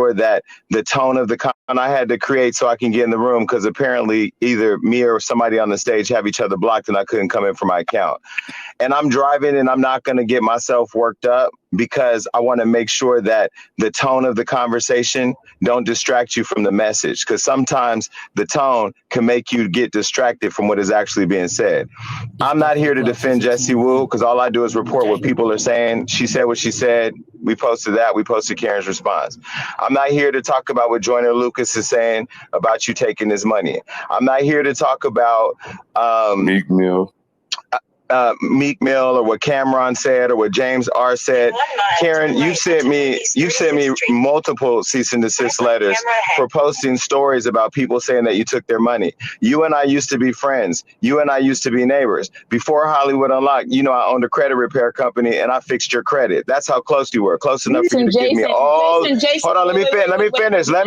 sure that the tone of the I had to create so I can get in the room, because apparently either me or somebody on the stage have each other blocked and I couldn't come in for my account. And I'm driving and I'm not going to get myself worked up, because I want to make sure that the tone of the conversation don't distract you from the message, because sometimes the tone can make you get distracted from what is actually being said. I'm not here to defend Jessie Wu, because all I do is report what people are saying. She said what she said. We posted that. We posted Karen's response. I'm not here to talk about what Joyner Lucas is saying about you taking his money. I'm not here to talk about Meek Mill or what Cameron said or what James R said. Karen, you sent me multiple cease and desist letters for posting stories about people saying that you took their money. You and I used to be friends. You and I used to be neighbors. Before Hollywood Unlocked, you know, I owned a credit repair company and I fixed your credit. That's how close you were. Close enough for you to give me all. Hold on, let me finish. Let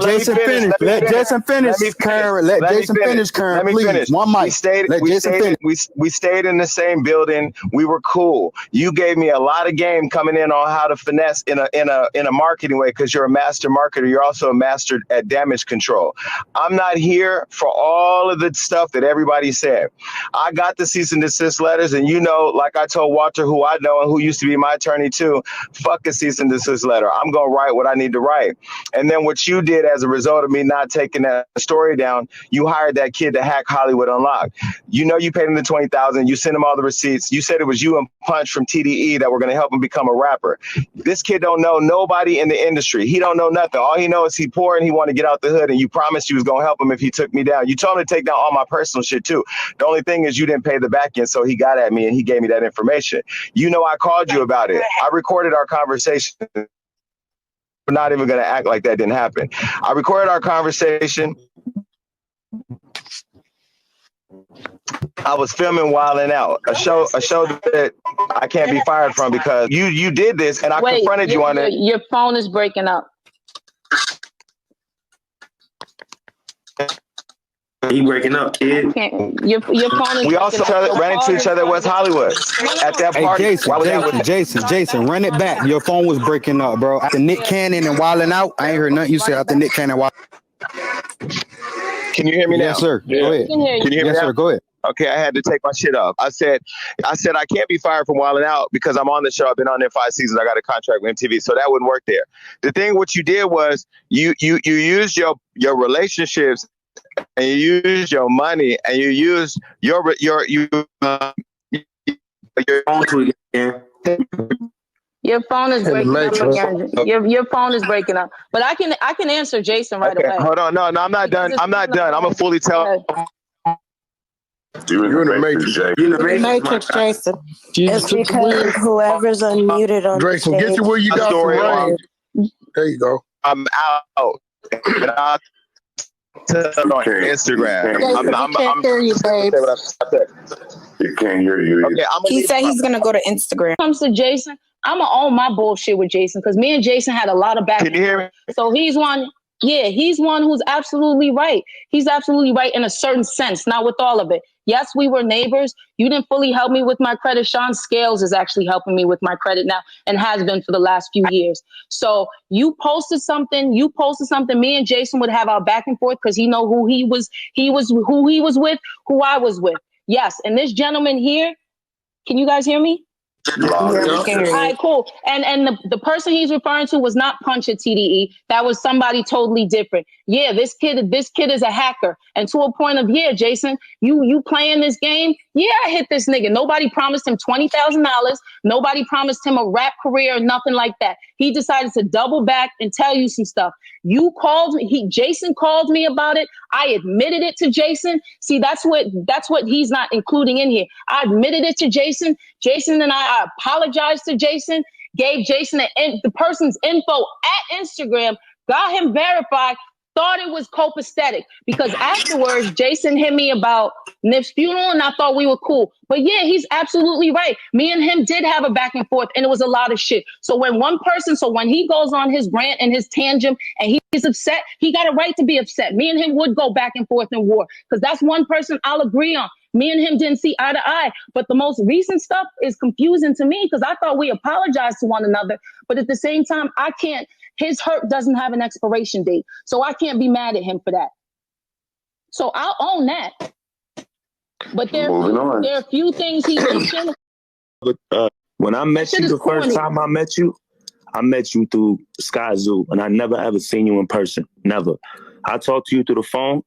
Jason finish. Let Jason finish, Karen. Let Jason finish, Karen. Please. One mic. We stayed in the same building. We were cool. You gave me a lot of game coming in on how to finesse in a marketing way, because you're a master marketer. You're also a master at damage control. I'm not here for all of the stuff that everybody said. I got the cease and desist letters, and you know, like I told Walter, who I know and who used to be my attorney too, fuck a cease and desist letter. I'm gonna write what I need to write. And then what you did as a result of me not taking that story down, you hired that kid to hack Hollywood Unlocked. You know, you paid him the $20,000. You sent him all the receipts. You said it was you and Punch from TDE that were going to help him become a rapper. This kid don't know nobody in the industry. He don't know nothing. All he knows is he poor and he want to get out the hood, and you promised you was going to help him if he took me down. You told him to take down all my personal shit too. The only thing is you didn't pay the back end, so he got at me and he gave me that information. You know, I called you about it. I recorded our conversation. We're not even going to act like that didn't happen. I recorded our conversation. I was filming Wildin' Out, a show that I can't be fired from, because you did this and I confronted you on it. Your phone is breaking up. You breaking up, kid? Your phone is. We also ran into each other at West Hollywood at that party. Jason, run it back. Your phone was breaking up, bro. After Nick Cannon and Wildin' Out, I ain't heard nothing you said after Nick Cannon. Can you hear me now? Yes, sir. Yeah. Go ahead. Can you hear me yes, now? Sir. Go ahead. Okay, I had to take my shit off. I said I can't be fired from Wildin' Out because I'm on the show. I've been on there 5 seasons. I got a contract with MTV, so that wouldn't work there. The thing, what you did was you used your relationships, and you used your money, and you used your Your phone is breaking up again. Your phone is breaking up. But I can answer Jason right away. Hold on. No, I'm not done. I'm not done. I'm gonna fully tell. You're in the matrix, Jay. You're in the matrix, Jason. It's because whoever's unmuted on Jason, get you where you got the rain. There you go. I'm out. On Instagram. I can't hear you, babe. He can't hear you. Okay, he said he's gonna go to Instagram. Comes to Jason, I'm gonna own my bullshit with Jason, because me and Jason had a lot of back. Can you hear me? So he's one. Yeah, he's one who's absolutely right. He's absolutely right in a certain sense, not with all of it. Yes, we were neighbors. You didn't fully help me with my credit. Sean Scales is actually helping me with my credit now and has been for the last few years. So you posted something. Me and Jason would have our back and forth because he know who he was who he was with, who I was with. Yes, and this gentleman here, can you guys hear me? All right, cool. And the person he's referring to was not Punch at TDE. That was somebody totally different. Yeah, this kid is a hacker. And to a point of, yeah, Jason, you playing this game? Yeah, I hit this nigga. Nobody promised him $20,000. Nobody promised him a rap career or nothing like that. He decided to double back and tell you some stuff. You called me. Jason called me about it. I admitted it to Jason. See, that's what he's not including in here. I admitted it to Jason. Jason and I apologized to Jason, gave Jason the person's info at Instagram, got him verified, thought it was copacetic, because afterwards Jason hit me about Nip's funeral and I thought we were cool. But yeah, he's absolutely right. Me and him did have a back and forth and it was a lot of shit. So when he goes on his rant and his tangent and he's upset, he got a right to be upset. Me and him would go back and forth in war because that's one person I'll agree on. Me and him didn't see eye to eye. But the most recent stuff is confusing to me because I thought we apologized to one another. But at the same time, I can't. His hurt doesn't have an expiration date. So I can't be mad at him for that. So I'll own that. But there are a few things he mentioned. When I met you the first time I met you through Sky Zoo, and I never ever seen you in person. Never. I talked to you through the phone.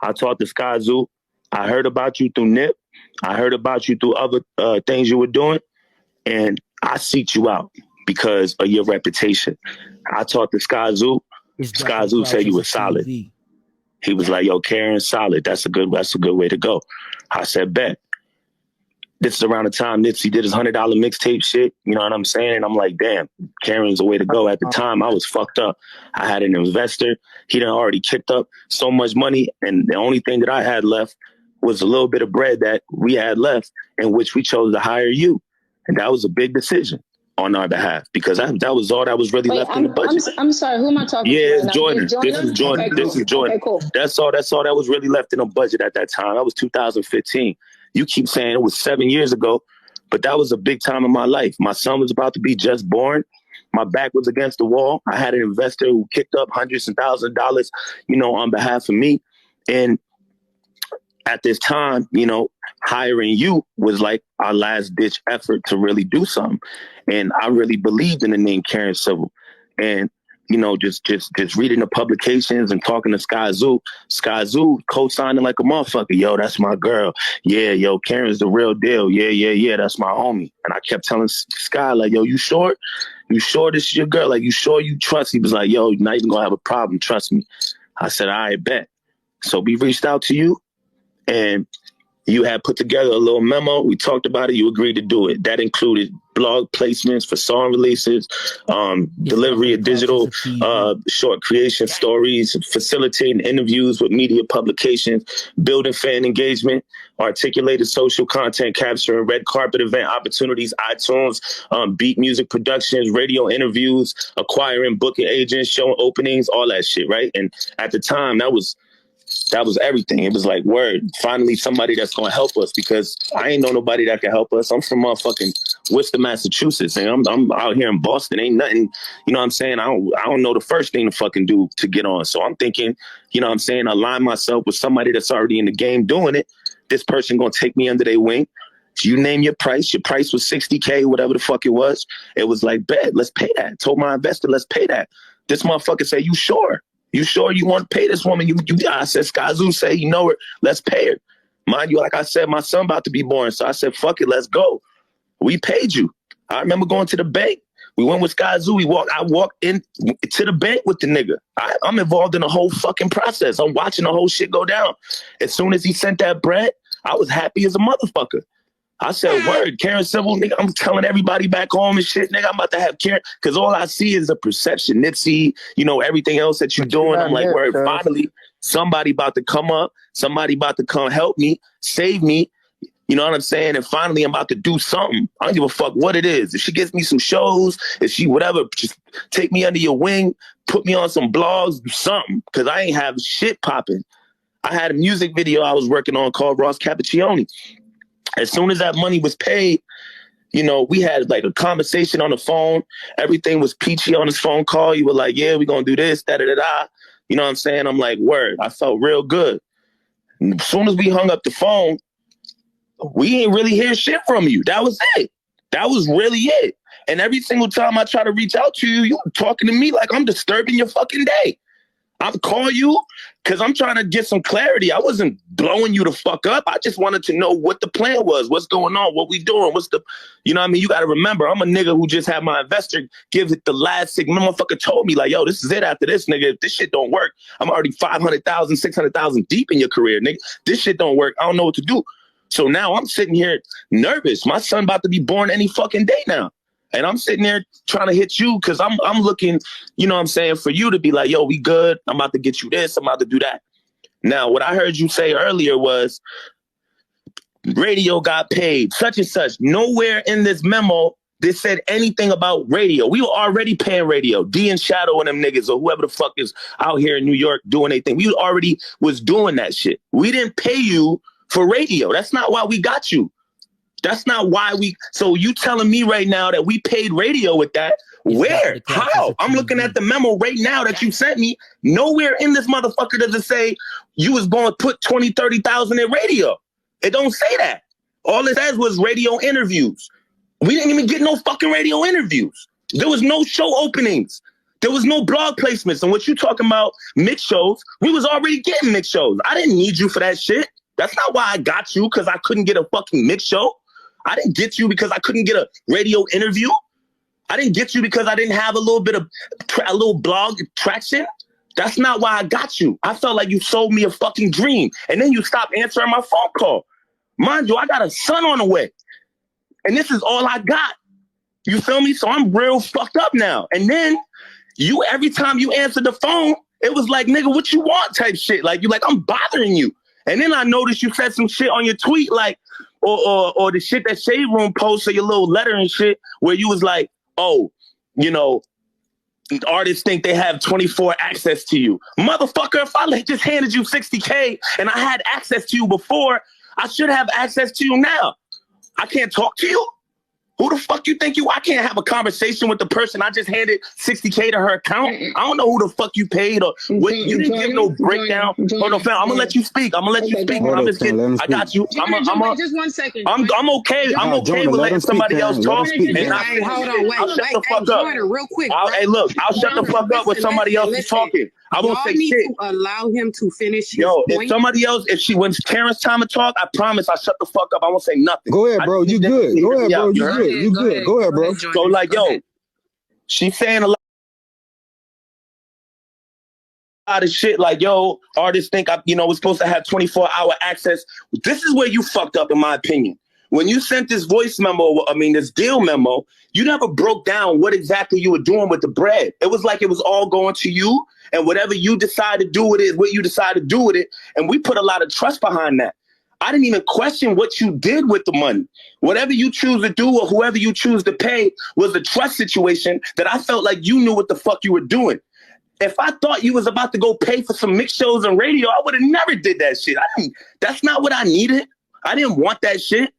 I talked to Sky Zoo. I heard about you through Nip. I heard about you through other things you were doing. And I seeked you out because of your reputation. I talked to Sky Zoo. Sky Zoo said you were solid. He was like, yo, Karen's solid. That's a good way to go. I said, bet. This is around the time Nipsey did his $100 mixtape shit. You know what I'm saying? And I'm like, damn, Karen's the way to go. At the time, I was fucked up. I had an investor. He done already kicked up so much money. And the only thing that I had left was a little bit of bread that we had left, in which we chose to hire you. And that was a big decision on our behalf, because that was all that was really left in the budget. I'm sorry, who am I talking to? Yeah, Right it's Joyner. This is Joyner. Okay, cool. This is Joyner. Okay, cool. That's all that was really left in the budget at that time. That was 2015. You keep saying it was 7 years ago, but that was a big time in my life. My son was about to be just born. My back was against the wall. I had an investor who kicked up hundreds and thousands of dollars, on behalf of me. And at this time, hiring you was like our last ditch effort to really do something. And I really believed in the name Karen Civil. And, just reading the publications and talking to Sky Zoo co-signing like a motherfucker. Yo, that's my girl. Yeah, yo, Karen's the real deal. Yeah, that's my homie. And I kept telling Sky, like, yo, you sure? You sure this is your girl? Like, you sure you trust? He was like, yo, you're not even gonna have a problem. Trust me. I said, I bet. So we reached out to you, and you had put together a little memo. We talked about it. You agreed to do it. That included blog placements for song releases, delivery of digital short creation stories, facilitating interviews with media publications, building fan engagement, articulated social content capture, red carpet event opportunities, iTunes, beat music productions, radio interviews, acquiring booking agents, showing openings, all that shit, right? And at the time, that was everything. It was like, word, finally somebody that's going to help us, because I ain't know nobody that can help us. I'm from motherfucking Worcester, Massachusetts, and I'm out here in Boston. Ain't nothing, you know what I'm saying? I don't know the first thing to fucking do to get on. So I'm thinking, you know what I'm saying, align myself with somebody that's already in the game doing it. This person going to take me under their wing. You name your price. Your price was $60K, whatever the fuck it was. It was like, bet, let's pay that. Told my investor, let's pay that. This motherfucker say, you sure? You sure you want to pay this woman? I said, Sky Zoo say, you know her, let's pay her. Mind you, like I said, my son about to be born. So I said, fuck it, let's go. We paid you. I remember going to the bank. We went with Sky Zoo. I walked in to the bank with the nigga. I'm involved in the whole fucking process. I'm watching the whole shit go down. As soon as he sent that bread, I was happy as a motherfucker. I said, word, Karen Civil, nigga, I'm telling everybody back home and shit, nigga, I'm about to have Karen, because all I see is the perception, Nipsey, everything else that you're doing. I'm like, word, finally, somebody about to come up, somebody about to come help me, save me, you know what I'm saying? And finally, I'm about to do something. I don't give a fuck what it is. If she gives me some shows, if she whatever, just take me under your wing, put me on some blogs, do something, because I ain't have shit popping. I had a music video I was working on called Ross Cappuccioni. As soon as that money was paid, we had like a conversation on the phone. Everything was peachy on his phone call. You were like, yeah, we're going to do this, da-da-da-da. You know what I'm saying? I'm like, word. I felt real good. And as soon as we hung up the phone, we ain't really hear shit from you. That was it. That was really it. And every single time I try to reach out to you, you talking to me like I'm disturbing your fucking day. I'm calling you because I'm trying to get some clarity. I wasn't blowing you the fuck up. I just wanted to know what the plan was, what's going on, what we doing, you know what I mean? You got to remember, I'm a nigga who just had my investor give it the last signal. Motherfucker told me like, yo, this is it after this, nigga. If this shit don't work, I'm already 500,000, 600,000 deep in your career, nigga. This shit don't work. I don't know what to do. So now I'm sitting here nervous. My son about to be born any fucking day now. And I'm sitting there trying to hit you because I'm looking, you know what I'm saying, for you to be like, yo, we good. I'm about to get you this. I'm about to do that. Now, what I heard you say earlier was radio got paid, such and such. Nowhere in this memo this said anything about radio. We were already paying radio. D and Shadow and them niggas or whoever the fuck is out here in New York doing anything. We already was doing that shit. We didn't pay you for radio. That's not why we got you. That's not why so you telling me right now that we paid radio with that Where? How? I'm looking at the memo right now that you sent me. Nowhere in this motherfucker does it say you was going to put 20, 30,000 in radio. It don't say that. All it says was radio interviews. We didn't even get no fucking radio interviews. There was no show openings. There was no blog placements. And what you talking about, mix shows, we was already getting mix shows. I didn't need you for that shit. That's not why I got you, because I couldn't get a fucking mix show. I didn't get you because I couldn't get a radio interview. I didn't get you because I didn't have a little bit of a little blog traction. That's not why I got you. I felt like you sold me a fucking dream. And then you stopped answering my phone call. Mind you, I got a son on the way. And this is all I got. You feel me? So I'm real fucked up now. And then you, every time you answered the phone, it was like, nigga, what you want type shit. Like, you like, I'm bothering you. And then I noticed you said some shit on your tweet, like, or the shit that Shade Room posted, your little letter and shit, where you was like, oh, you know, artists think they have 24 access to you. Motherfucker, if I just handed you 60K and I had access to you before, I should have access to you now. I can't talk to you? Who the fuck you think you? I can't have a conversation with the person I just handed 60K to her account. I don't know who the fuck you paid or what. You didn't give no breakdown. Hold on, fam. I'm gonna let you speak. I'm gonna let you speak. I'm just kidding. I got you. Just 1 second. I'm okay. I'm okay with letting somebody else talk. And hold on, wait. I'll shut the fuck up. Joyner, real quick. Hey, look, I'll shut the fuck up when somebody else is talking. I won't say need shit. to allow him to finish his Yo, point. if somebody else, when Karen's time to talk, I promise I'll shut the fuck up. I won't say nothing. Go ahead, bro. You good. Go ahead, bro. You good. You good. Go ahead, bro. So like, yo, she's saying a lot of shit like, yo, artists think we're supposed to have 24-hour access. This is where you fucked up, in my opinion. When you sent this voice memo, this deal memo, you never broke down what exactly you were doing with the bread. It was like it was all going to you, and whatever you decide to do with it is what you decide to do with it. And we put a lot of trust behind that. I didn't even question what you did with the money. Whatever you choose to do or whoever you choose to pay was a trust situation that I felt like you knew what the fuck you were doing. If I thought you was about to go pay for some mix shows on radio, I would have never did that shit. That's not what I needed. I didn't want that shit.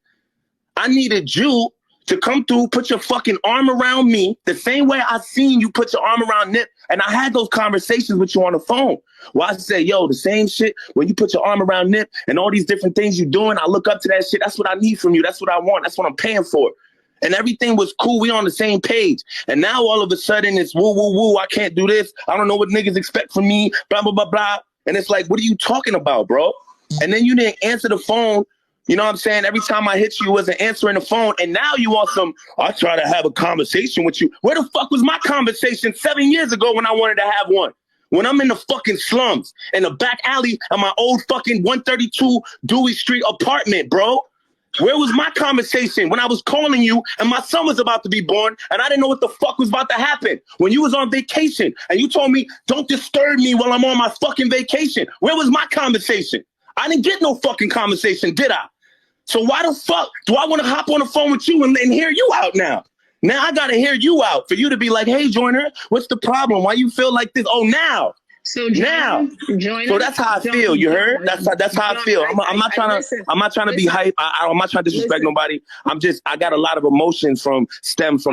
I needed you to come through, put your fucking arm around me the same way I seen you put your arm around Nip. And I had those conversations with you on the phone where I say, yo, the same shit when you put your arm around Nip and all these different things you're doing, I look up to that shit. That's what I need from you. That's what I want. That's what I'm paying for. And everything was cool. We on the same page. And now all of a sudden it's woo, woo, woo. I can't do this. I don't know what niggas expect from me, blah, blah, blah, blah. And it's like, what are you talking about, bro? And then you didn't answer the phone. You know what I'm saying? Every time I hit you wasn't answering the phone. And now you want I try to have a conversation with you. Where the fuck was my conversation 7 years ago when I wanted to have one? When I'm in the fucking slums, in the back alley of my old fucking 132 Dewey Street apartment, bro. Where was my conversation when I was calling you and my son was about to be born and I didn't know what the fuck was about to happen? When you was on vacation and you told me, don't disturb me while I'm on my fucking vacation. Where was my conversation? I didn't get no fucking conversation, did I? So why the fuck do I want to hop on the phone with you and hear you out now? Now I got to hear you out for you to be like, hey, Joyner, what's the problem? Why you feel like this? Oh, now. So that's how I feel. You heard? That's how I feel. I'm not trying to be hype. I'm not trying to disrespect nobody. I got a lot of emotions from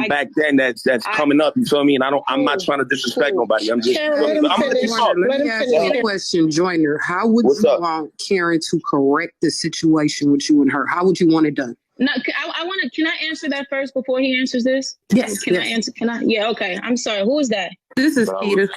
back then that's coming up. You feel me? And I'm not trying to disrespect nobody. I'm just. Let me ask you a question, Joyner. How would you want Karen to correct the situation with you and her? How would you want it done? No, can I answer that first before he answers this? Yes. I answer? Yeah, okay. I'm sorry. Who is that? This is Peter.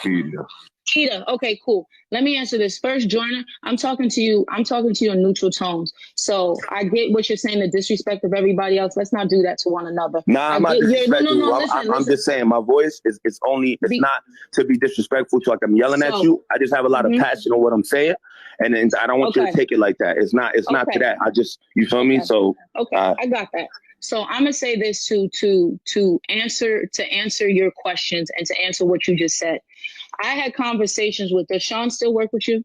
Cheetah. Okay, cool. Let me answer this first, Joyner. I'm talking to you in neutral tones. So I get what you're saying, the disrespect of everybody else. Let's not do that to one another. Nah, I'm not disrespectful. No, I'm just saying my voice is not to be disrespectful to like I'm yelling at you. I just have a lot of passion on what I'm saying. And I don't want you to take it like that. It's not to that. I just, you feel me? So I got that. So I'm gonna say this to answer your questions and to answer what you just said. I had conversations with. Does Sean still work with you?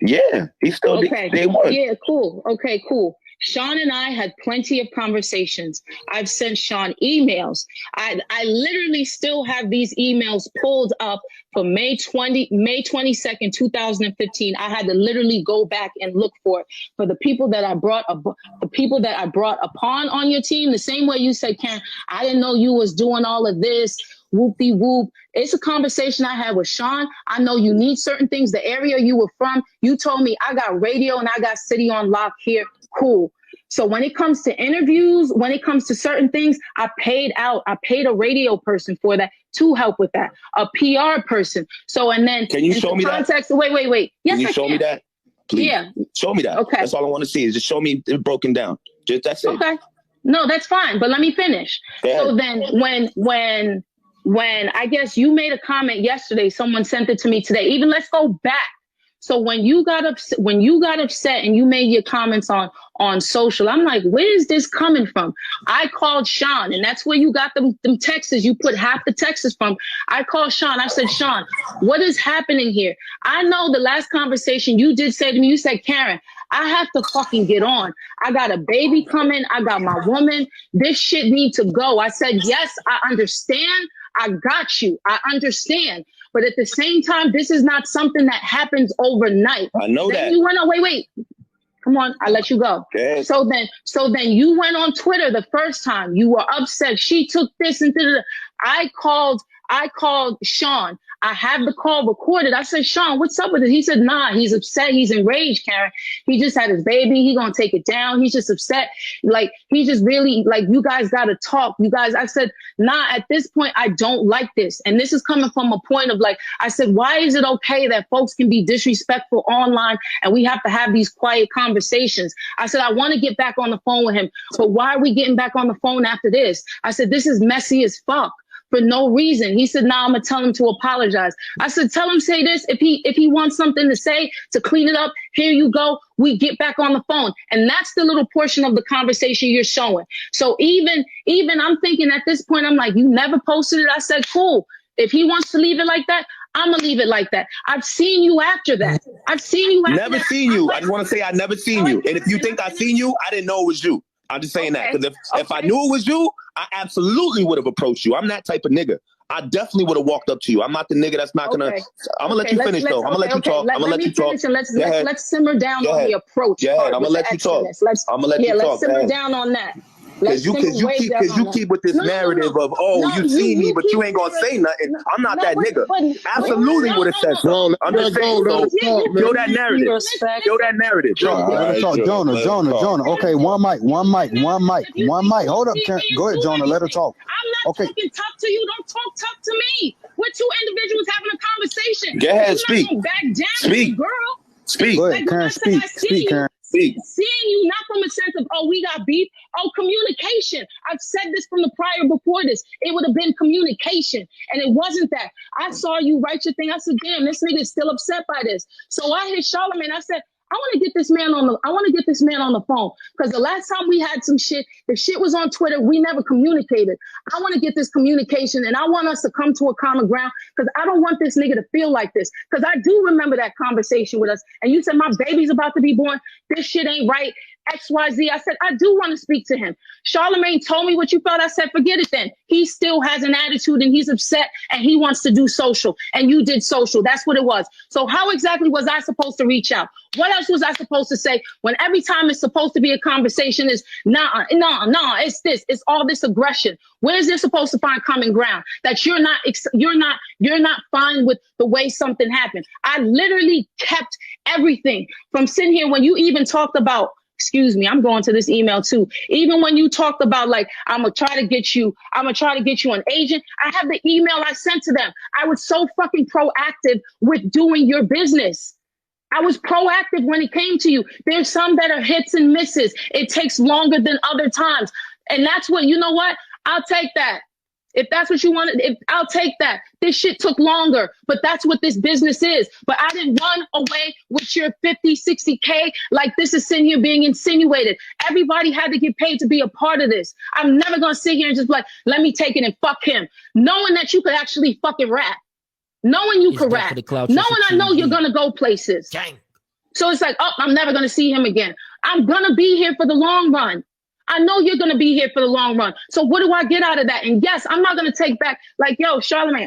Yeah, he's still day one. Yeah, cool. Okay, cool. Sean and I had plenty of conversations. I've sent Sean emails. I literally still have these emails pulled up for May 22nd, 2015. I had to literally go back and look for the people that I brought upon on your team. The same way you said, Karen, I didn't know you was doing all of this. Whoop-de-whoop. It's a conversation I had with Sean. I know you need certain things. The area you were from, you told me I got radio and I got city on lock here. Cool. So when it comes to interviews, when it comes to certain things, I paid a radio person for that to help with that, a PR person. So, and then can you show me that? Wait. Yes, can you show me that? Please. Yeah. Show me that. Okay. That's all I want to see is just show me it broken down. Just that's it. Okay. No, that's fine. But let me finish. So then when I guess you made a comment yesterday, someone sent it to me today. Even let's go back. So when you got upset and you made your comments on social, I'm like, where is this coming from? I called Sean, and that's where you got them texts. You put half the texts from. I called Sean. I said, Sean, what is happening here? I know the last conversation you did say to me, you said, Karen, I have to fucking get on. I got a baby coming. I got my woman. This shit need to go. I said, yes, I understand. I got you. I understand. But at the same time, this is not something that happens overnight. I know then that. You went on, wait. Come on, I'll let you go. Okay. So then you went on Twitter the first time. You were upset. She took this and I called Sean. I have the call recorded. I said, Sean, what's up with it? He said, nah, he's upset. He's enraged, Karen. He just had his baby. He gonna take it down. He's just upset. Like, he just really, like, you guys gotta talk. You guys, I said, nah, at this point, I don't like this. And this is coming from a point of like, I said, why is it okay that folks can be disrespectful online and we have to have these quiet conversations? I said, I want to get back on the phone with him, but why are we getting back on the phone after this? I said, this is messy as fuck. For no reason. He said, nah, I'm gonna tell him to apologize. I said, tell him say this. If he wants something to say to clean it up, here you go. We get back on the phone. And that's the little portion of the conversation you're showing. So even I'm thinking at this point, I'm like, you never posted it. I said, cool. If he wants to leave it like that, I'm gonna leave it like that. I've seen you after that. Never seen you. I just want to say I never seen you. And if you think I seen you, I didn't know it was you. I'm just saying that because if I knew it was you, I absolutely would have approached you. I'm that type of nigga. I definitely would have walked up to you. I'm not the nigga that's not gonna. I'm gonna let you finish though. I'm gonna let you talk. I'm gonna let you talk. Let's simmer down on the approach. Yeah, I'm gonna let you talk. I'm gonna let you talk. Let's simmer down on that. Because you keep with this narrative of, you see me, but you ain't gonna say nothing. I'm not that nigga. Absolutely would have said so. I'm just saying, yo, that narrative. Yo, that narrative. Jonah. Okay, one mic. Hold up, Karen. Go ahead, Jonah. Let her talk. I'm not talking tough to you. Don't talk tough to me. We're two individuals having a conversation. Go ahead, speak. Back down, speak, girl. Speak. Go ahead, Karen. Speak, Karen. Seeing you not from a sense of, we got beef. Communication. I've said this from the prior before this. It would have been communication. And it wasn't that. I saw you write your thing. I said, damn, this nigga is still upset by this. So I hit Charlamagne. I said, I want to get this man on the phone. Because the last time we had some shit, the shit was on Twitter. We never communicated. I want to get this communication and I want us to come to a common ground because I don't want this nigga to feel like this. Because I do remember that conversation with us. And you said, my baby's about to be born. This shit ain't right. XYZ. I said, I do want to speak to him. Charlamagne told me what you felt. I said, forget it then. He still has an attitude and he's upset and he wants to do social. And you did social. That's what it was. So how exactly was I supposed to reach out? What else was I supposed to say when every time it's supposed to be a conversation is nah, it's this, it's all this aggression. Where's there supposed to find common ground that you're not fine with the way something happened? I literally kept everything from sitting here when you even talked about, excuse me, I'm going to this email too. Even when you talked about like, I'm gonna try to get you an agent. I have the email I sent to them. I was so fucking proactive with doing your business. I was proactive when it came to you. There's some that are hits and misses. It takes longer than other times. And that's what, you know what? I'll take that. If that's what you wanted, I'll take that. This shit took longer, but that's what this business is. But I didn't run away with your 50, 60K like this is sitting here being insinuated. Everybody had to get paid to be a part of this. I'm never going to sit here and just like, let me take it and fuck him. Knowing that you could actually fucking rap. Knowing you could rap. Knowing I know you're going to go places. Gang. So it's like, I'm never going to see him again. I'm going to be here for the long run. I know you're going to be here for the long run. So what do I get out of that? And yes, I'm not going to take back, like, yo, Charlamagne,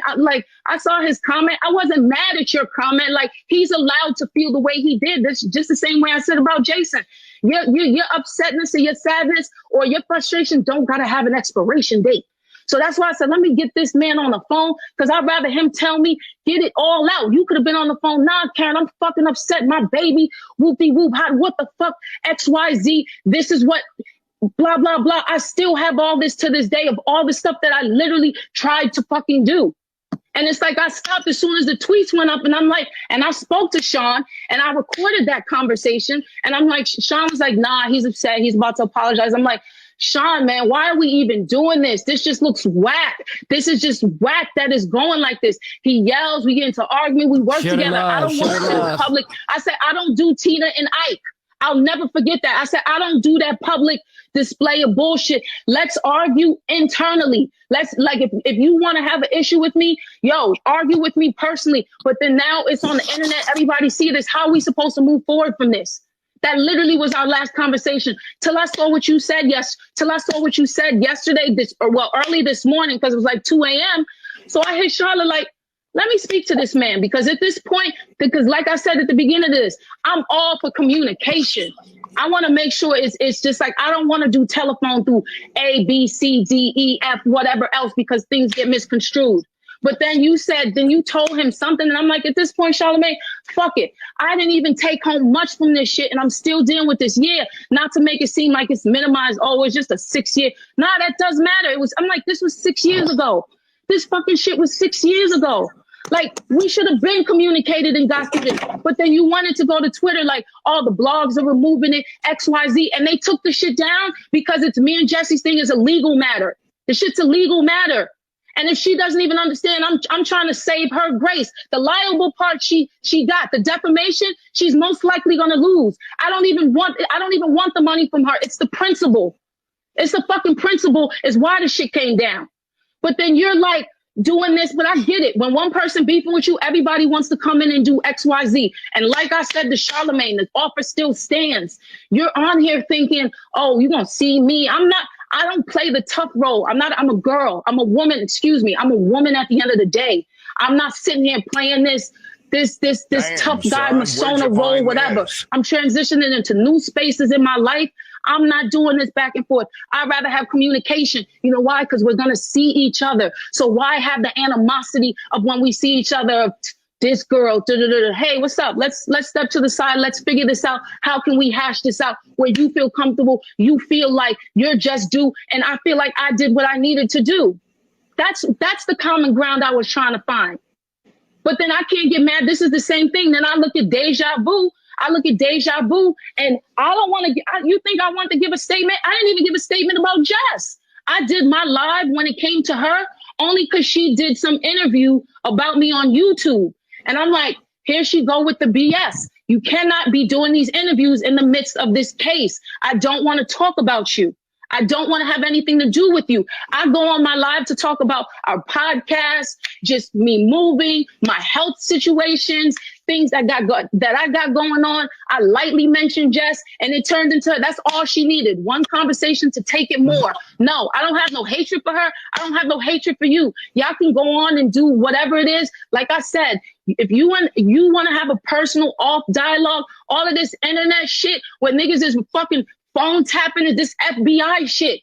I saw his comment. I wasn't mad at your comment. Like, he's allowed to feel the way he did. This just the same way I said about Jason. Your upsetness or your sadness or your frustration don't got to have an expiration date. So that's why I said, let me get this man on the phone, because I'd rather him tell me, get it all out. You could have been on the phone. Nah, Karen, I'm fucking upset. My baby, whoop-de-whoop, what the fuck, XYZ, this is what, blah, blah, blah. I still have all this to this day of all the stuff that I literally tried to fucking do. And it's like I stopped as soon as the tweets went up, and I'm like, and I spoke to Sean and I recorded that conversation. And I'm like, Sean was like, nah, he's upset. He's about to apologize. I'm like, Sean, man, why are we even doing this? This just looks whack. This is just whack that is going like this. He yells, we get into argument, we work together. I don't want to go public. I said, I don't do Tina and Ike. I'll never forget that. I said, I don't do that public display of bullshit. Let's argue internally. Let's, like, if you want to have an issue with me, yo, argue with me personally. But then now it's on the internet. Everybody see this. How are we supposed to move forward from this? That literally was our last conversation. Till I saw what you said yesterday, early this morning, because it was like 2 a.m. So I hit Charlotte like, let me speak to this man, because at this point, because like I said at the beginning of this, I'm all for communication. I want to make sure it's just like, I don't want to do telephone through A, B, C, D, E, F, whatever else, because things get misconstrued. But then you told him something, and I'm like, at this point, Charlamagne, fuck it. I didn't even take home much from this shit, and I'm still dealing with this. Yeah, not to make it seem like it's minimized. Oh, it's just a 6 year. Nah, that does matter. I'm like, this was 6 years ago. This fucking shit was 6 years ago. Like, we should have been communicated and got through this. But then you wanted to go to Twitter, like, all the blogs are removing it, XYZ, and they took the shit down because it's me and Jesse's thing is a legal matter. The shit's a legal matter. And if she doesn't even understand, I'm trying to save her grace. The liable part she got, the defamation, she's most likely gonna lose. I don't even want the money from her. It's the principle. It's the fucking principle is why the shit came down. But then you're like doing this, but I get it. When one person beefing with you, everybody wants to come in and do XYZ. And like I said to Charlamagne, the offer still stands. You're on here thinking, oh, you're gonna see me. I don't play the tough role. I'm a girl. I'm a woman. Excuse me. I'm a woman at the end of the day. I'm not sitting here playing this tough guy, Masona role, whatever. This? I'm transitioning into new spaces in my life. I'm not doing this back and forth. I'd rather have communication. You know why? Because we're going to see each other. So why have the animosity of when we see each other, this girl, hey, what's up? Let's step to the side. Let's figure this out. How can we hash this out where you feel comfortable? You feel like you're just due. And I feel like I did what I needed to do. That's the common ground I was trying to find. But then I can't get mad. This is the same thing. Then I look at Deja Vu. And I don't want to, you think I want to give a statement? I didn't even give a statement about Jess. I did my live when it came to her only because she did some interview about me on YouTube. And I'm like, here she go with the BS. You cannot be doing these interviews in the midst of this case. I don't want to talk about you. I don't want to have anything to do with you. I go on my live to talk about our podcast, just me moving, my health situations, things that I got going on. I lightly mentioned Jess, and it turned into, that's all she needed. One conversation to take it more. No, I don't have no hatred for her. I don't have no hatred for you. Y'all can go on and do whatever it is. Like I said, if you want to have a personal off dialogue, all of this internet shit where niggas is fucking phone tapping and this FBI shit.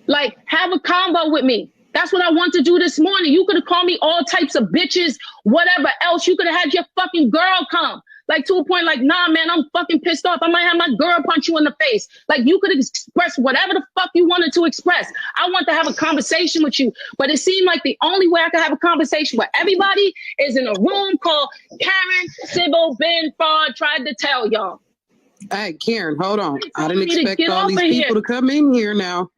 Like, have a combo with me. That's what I want to do this morning. You could have called me all types of bitches, whatever else. You could have had your fucking girl come. Like, to a point like, nah, man, I'm fucking pissed off. I might have my girl punch you in the face. Like, you could have expressed whatever the fuck you wanted to express. I want to have a conversation with you. But it seemed like the only way I could have a conversation with everybody is in a room called Karen, Sybil, Ben, Fard tried to tell y'all. Hey, Karen, hold on. I didn't expect all these people to come in here now.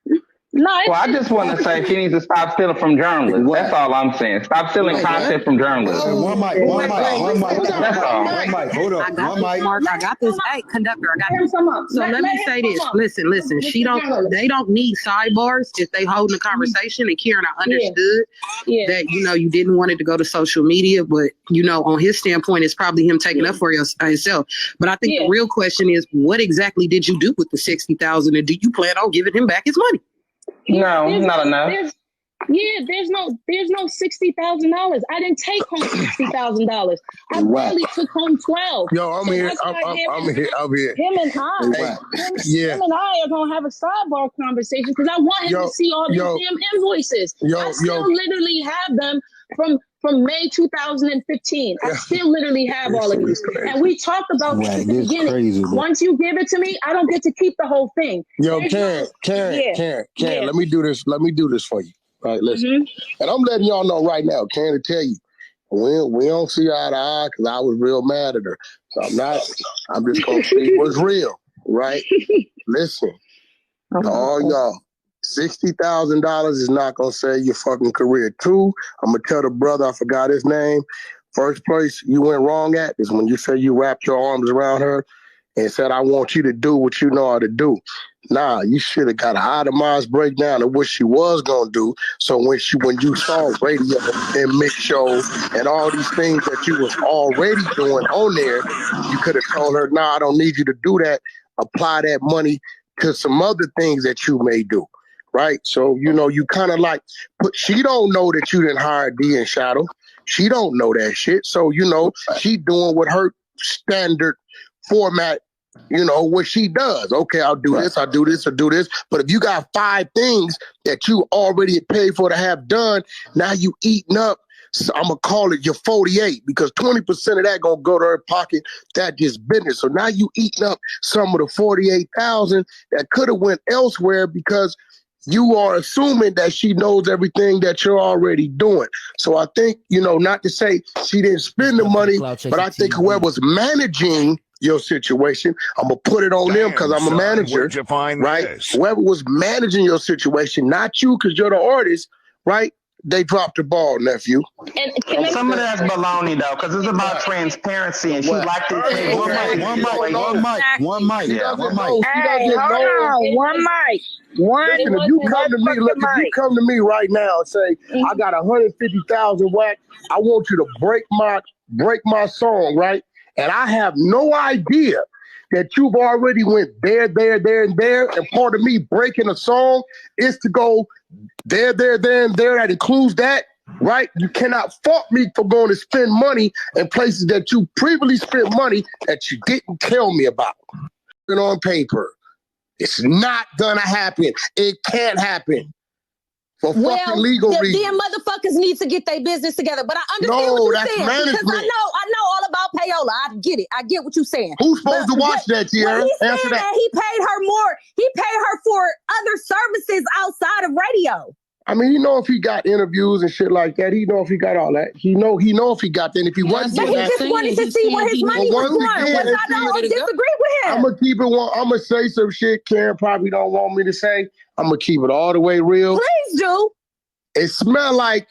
No, Well, I just want to say she needs to stop stealing from journalists. That's all I'm saying. Stop stealing content from journalists. One mic. That's all. One mic. Hold up. I got One this, mic. Mark. I got this. Hey, conductor, I got this. So let me say this. Listen. They don't need sidebars if they holding a conversation. And Karen, I understood that, you didn't want it to go to social media, but, on his standpoint, it's probably him taking up for himself. But I think the real question is, what exactly did you do with the $60,000, and do you plan on giving him back his money? No, not enough. There's no $60,000. I didn't take home $60,000. I barely took home 12. Yo, I'm here. I'm here. Him and I are gonna have a sidebar conversation because I want him to see all these damn invoices. I still literally have them from May 2015. I still literally have all of these. And we talked about this at the beginning. Crazy, once you give it to me, I don't get to keep the whole thing. Yo, Karen, let me do this. Let me do this for you. All right, listen. And I'm letting y'all know right now, Karen, to tell you, we don't see eye to eye because I was real mad at her. So I'm just going to see what's real, right? Listen, all y'all, $60,000 is not going to save your fucking career. Two, I'm going to tell the brother, I forgot his name. First place you went wrong at is when you say you wrapped your arms around her and said, I want you to do what you know how to do. Nah, you should have got an itemized breakdown of what she was going to do. So when you saw radio and mix shows and all these things that you was already doing on there, you could have told her, nah, I don't need you to do that. Apply that money to some other things that you may do. Right? So, you kind of she don't know that you didn't hire D and Shadow. She don't know that shit. So, she doing what her standard format, what she does. Okay, I'll do this, I'll do this, I'll do this. But if you got 5 things that you already paid for to have done, now you eating up, so I'm going to call it your 48 because 20% of that going to go to her pocket. That just business. So now you eating up some of the 48,000 that could have went elsewhere because you are assuming that she knows everything that you're already doing. So I think, not to say she didn't spend the money, but I think whoever was managing your situation, I'm going to put it on them because I'm a manager, where'd you find right? this? Whoever was managing your situation, not you because you're the artist, right? They dropped the ball, nephew. And some of that's baloney, though, because it's about transparency, and she liked it. One mic. Hey, hold on. One mic. Listen, if you come to me right now and say, I got 150,000 whack, I want you to break my song, right? And I have no idea that you've already went there, and there. And part of me breaking a song is to go there, and there. That includes that, right? You cannot fault me for going to spend money in places that you previously spent money that you didn't tell me about. On paper. It's not gonna happen. It can't happen. For fucking legal reasons. Then motherfuckers need to get their business together. But I understand what you're saying. Management. Because I know all about payola. I get it. I get what you're saying. Who's supposed to watch that, Tiara? Answer that. He paid her more. He paid her for other services outside of radio. I mean, if he got interviews and shit like that. He know if he got all that. He know if he got that. And if he wasn't, but he just wanted to see what his money was going. Which I don't disagree with him. I'm gonna keep it. I'm gonna say some shit Karen probably don't want me to say. I'm gonna keep it all the way real. Please do. It smelled like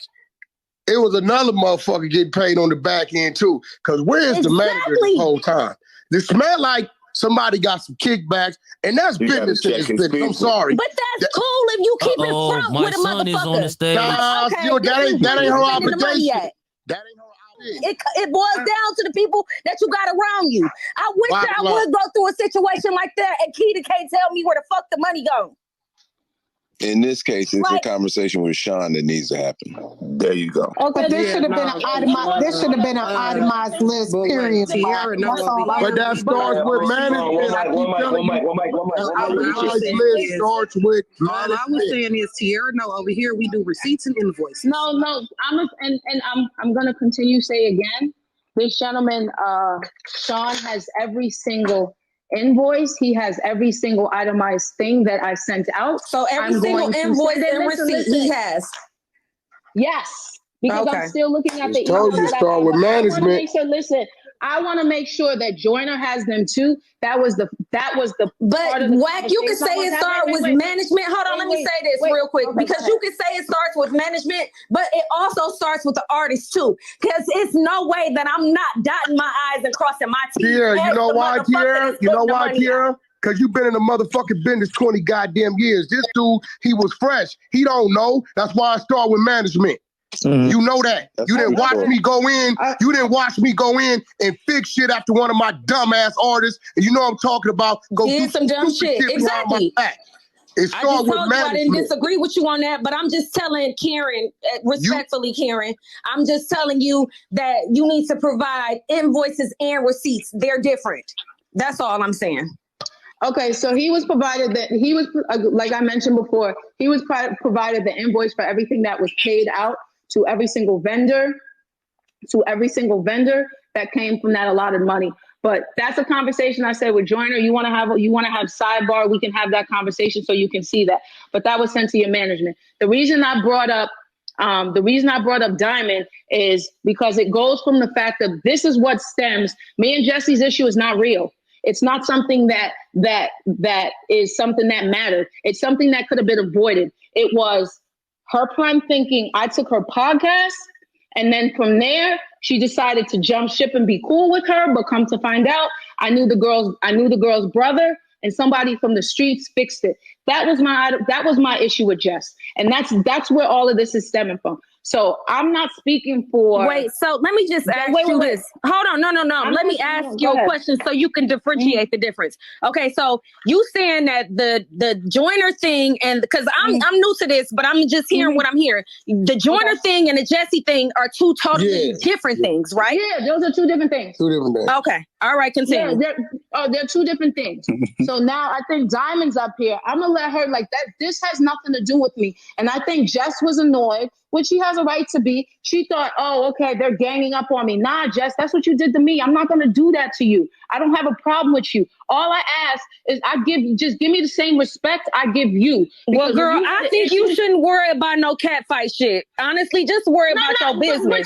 it was another motherfucker getting paid on the back end too. Because where's the manager the whole time? It smelled like somebody got some kickbacks, and that's business to this business. I'm sorry. But that's cool if you keep it front with a motherfucker. On the stage. Nah, okay, that ain't her obligation. That ain't her obligation. It boils down to the people that you got around you. I wish that I would go through a situation like that, and Keita can't tell me where the fuck the money goes. In this case, it's a conversation with Sean that needs to happen. There you go. Okay, but this should have been an itemized. This should have been an itemized list. Period. But that starts with management. List starts with management. All I was saying is, Tiara, no, over here we do receipts and invoices. No, I'm gonna continue to say again. This gentleman, Sean, has every single invoice. He has every single itemized thing that I sent out. So every single invoice and receipt he has. Yes, because I'm still looking at the told you start with management. Listen, I want to make sure that Joyner has them too. That was the But Wack, you can say it starts with management. Hold on, let me say this real quick, because you can say it starts with management, but it also starts with the artist too. Because it's no way that I'm not dotting my I's and crossing my T's. Kiera, you know why, Kiera? You know why, Kiera? Because you've been in the motherfucking business 20 goddamn years. This dude, he was fresh. He don't know. That's why I start with management. Mm-hmm. You know that. You didn't watch me go in. You didn't watch me go in and fix shit after one of my dumbass artists. And you know what I'm talking about. Go do some dumb shit. Exactly. It started with management. I didn't disagree with you on that, but I'm just telling Karen, respectfully, Karen, I'm just telling you that you need to provide invoices and receipts. They're different. That's all I'm saying. Okay, so he was provided that he was, like I mentioned before, he was provided the invoice for everything that was paid out to every single vendor that came from that allotted money. But that's a conversation I said with Joyner. You want to have sidebar, we can have that conversation so you can see that. But that was sent to your management. The reason I brought up Diamond is because it goes from the fact that this is what stems. Me and Jesse's issue is not real. It's not something that is something that mattered. It's something that could have been avoided. It was her prime thinking. I took her podcast, and then from there, she decided to jump ship and be cool with her. But come to find out, I knew the girl's brother, and somebody from the streets fixed it. That was my issue with Jess, and that's where all of this is stemming from. So I'm not speaking for. Wait, so let me just ask you this. Hold on, no. Let me ask you a question so you can differentiate the difference. Okay, so you saying that the Joyner thing, and because I'm new to this, but I'm just hearing what I'm hearing. The Joyner thing and the Jesse thing are two totally different things, right? Yeah, those are two different things. Okay, all right, continue. Yeah, they're two different things. So now I think Diamond's up here. I'm gonna let her like that. This has nothing to do with me, and I think Jess was annoyed, which she has a right to be. She thought, oh, okay, they're ganging up on me. Nah, Jess, that's what you did to me. I'm not going to do that to you. I don't have a problem with you. All I ask is just give me the same respect I give you. Well, girl, I think you shouldn't worry about no catfight shit. Honestly, just worry about your business. But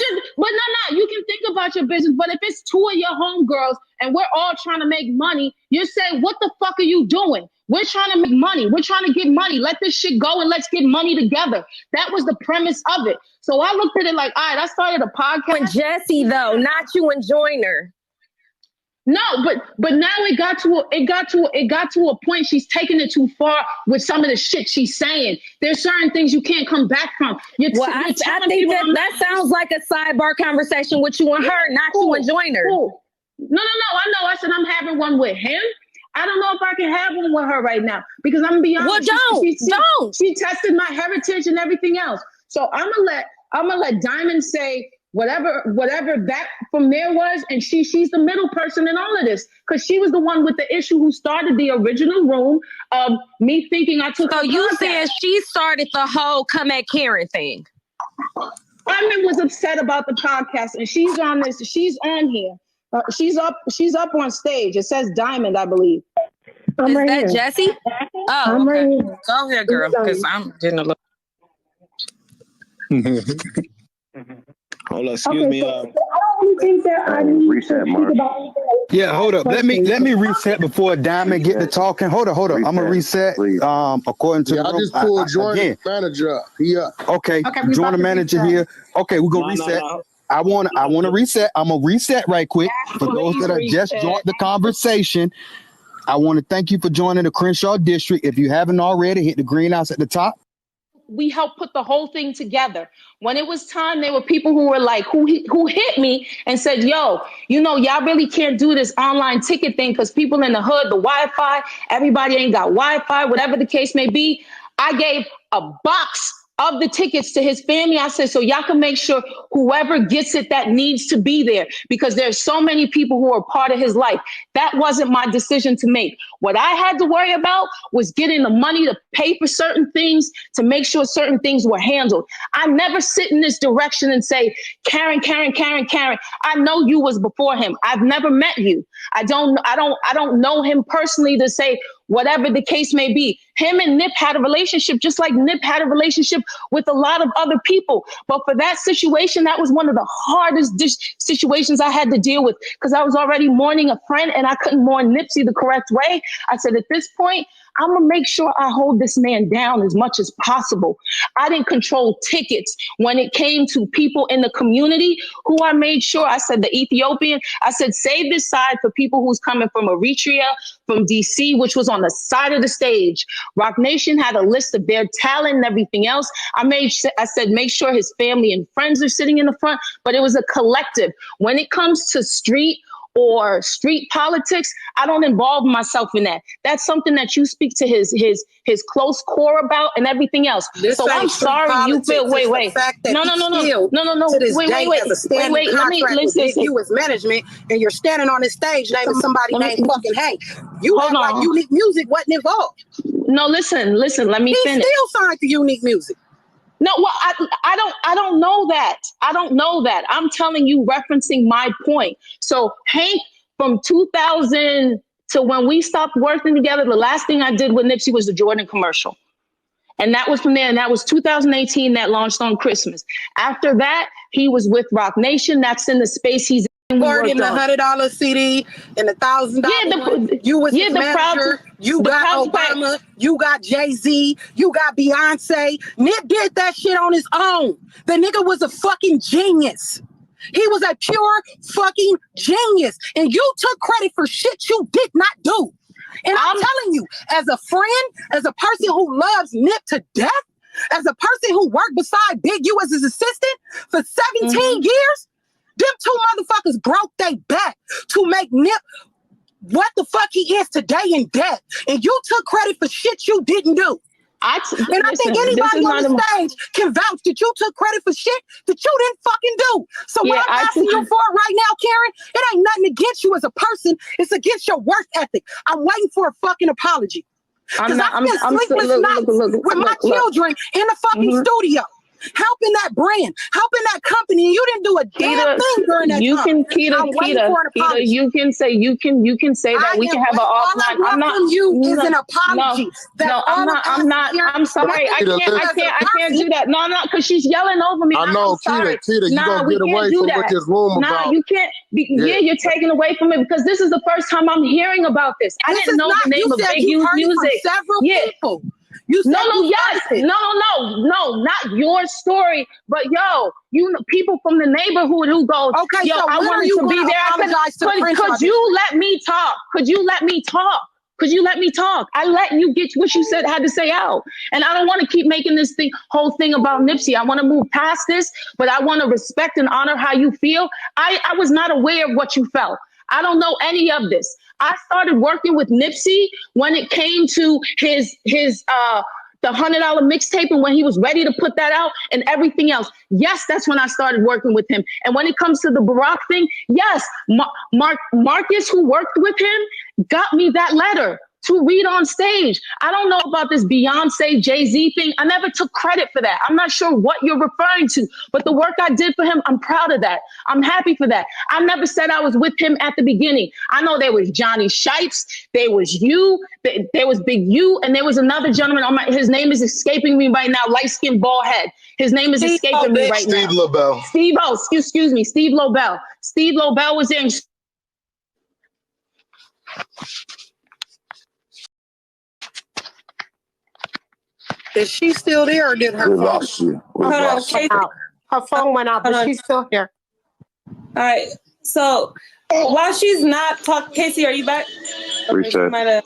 you can think about your business. But if it's two of your homegirls and we're all trying to make money, you say, what the fuck are you doing? We're trying to make money. We're trying to get money. Let this shit go and let's get money together. That was the premise of it. So I looked at it like, all right, I started a podcast. And Jesse, though, not you and Joyner. No, but now it got to a point. She's taking it too far with some of the shit she's saying. There's certain things you can't come back from. I think that sounds like a sidebar conversation with you and her, not you and Joyner. Cool. No. I know. I said I'm having one with him. I don't know if I can have one with her right now because I'm gonna be honest. Well, don't. She tested my heritage and everything else. So I'm gonna let Diamond say whatever that from there was, and she's the middle person in all of this because she was the one with the issue who started the original room of me thinking I took. So you saying she started the whole come at Karen thing? Diamond was upset about the podcast, and she's on this. She's on here. She's up on stage. It says Diamond, I believe. Is that Jesse? Oh, okay. Go ahead, girl, because I'm getting a little. Hold on, excuse me. I don't really think that I need reset, Mark. Yeah, hold up. Let me reset before Diamond get to talking. Hold up. I'm gonna reset. According to I just pulled Joyner manager up. Okay, Joyner manager here. Okay, we're gonna reset. I want to reset. I'm gonna reset right quick for those that are just joined the conversation. I want to thank you for joining the Crenshaw District. If you haven't already, hit the greenhouse at the top. We helped put the whole thing together. When it was time, there were people who were like, who hit me and said, yo, y'all really can't do this online ticket thing because people in the hood, the Wi-Fi, everybody ain't got Wi-Fi, whatever the case may be. I gave a box of the tickets to his family. I said, so y'all can make sure whoever gets it that needs to be there because there's so many people who are part of his life. That wasn't my decision to make. What I had to worry about was getting the money to pay for certain things, to make sure certain things were handled. I never sit in this direction and say, Karen. I know you was before him. I've never met you. I don't know him personally to say, whatever the case may be. Him and Nip had a relationship, just like Nip had a relationship with a lot of other people. But for that situation, that was one of the hardest situations I had to deal with, because I was already mourning a friend and I couldn't mourn Nipsey the correct way. I said, at this point, I'm going to make sure I hold this man down as much as possible. I didn't control tickets when it came to people in the community who I made sure, I said the Ethiopian, I said, save this side for people who's coming from Eritrea, from DC, which was on the side of the stage. Rock Nation had a list of their talent and everything else. I said, make sure his family and friends are sitting in the front, but it was a collective. When it comes to street politics, I don't involve myself in that. That's something that you speak to his close core about and everything else. So I'm sorry you feel, wait. No. Wait. Let me listen. You as management, and you're standing on this stage naming somebody named fucking Hank. You act like Unique Music wasn't involved. No, listen, let me finish. He still signed to Unique Music. No, well, I don't know that. I don't know that. I'm telling you, referencing my point. So Hank, from 2000 to when we stopped working together, the last thing I did with Nipsey was the Jordan commercial. And that was from there. And that was 2018 that launched on Christmas. After that, he was with Rock Nation. That's in the space he's in. Poured in the $100 CD and the $1,000. You was his manager. You got Obama. You got Jay-Z. You got Beyonce. Nip did that shit on his own. The nigga was a fucking genius. He was a pure fucking genius. And you took credit for shit you did not do. And I'm telling you, as a friend, as a person who loves Nip to death, as a person who worked beside Big U as his assistant for 17 years, them two motherfuckers broke their back to make Nip what the fuck he is today in debt. And you took credit for shit you didn't do. I think anybody on the stage can vouch that you took credit for shit that you didn't fucking do. So what I'm asking you for right now, Karen, it ain't nothing against you as a person. It's against your work ethic. I'm waiting for a fucking apology. Because I spent sleepless nights with my children in the fucking studio, helping that brand, helping that company, and you didn't do a damn thing during that time. Kita, you can say that we can have an offline. I'm not from you is an apology. I'm not. I'm sorry. I can't do that. No, because she's yelling over me. I know, Kita, you gonna get away from what this room about. No, you can't. You're taking away from it, because this is the first time I'm hearing about this. I didn't know the name of Big U's music. Several people. No, not your story, but people from the neighborhood who goes, okay, I wanted to be there. Could you let me talk? Could you let me talk? I let you get what you had to say out. And I don't want to keep making this whole thing about Nipsey. I want to move past this, but I want to respect and honor how you feel. I was not aware of what you felt. I don't know any of this. I started working with Nipsey when it came to his the $100 mixtape, and when he was ready to put that out and everything else. Yes, that's when I started working with him. And when it comes to the Barack thing, yes, Marcus, who worked with him, got me that letter to read on stage. I don't know about this Beyonce, Jay-Z thing. I never took credit for that. I'm not sure what you're referring to, but the work I did for him, I'm proud of that. I'm happy for that. I never said I was with him at the beginning. I know there was Johnny Shipes, there was you, there was Big U, and there was another gentleman, his name is escaping me right now, light-skinned bald head. His name is escaping me right now. Steve Lobel. Excuse me, Steve Lobel. Steve Lobel was there. Is she still there, or did her phone? Lost you. Her phone went out, but she's still here. All right. So while she's not talking, Casey, are you back? Reset.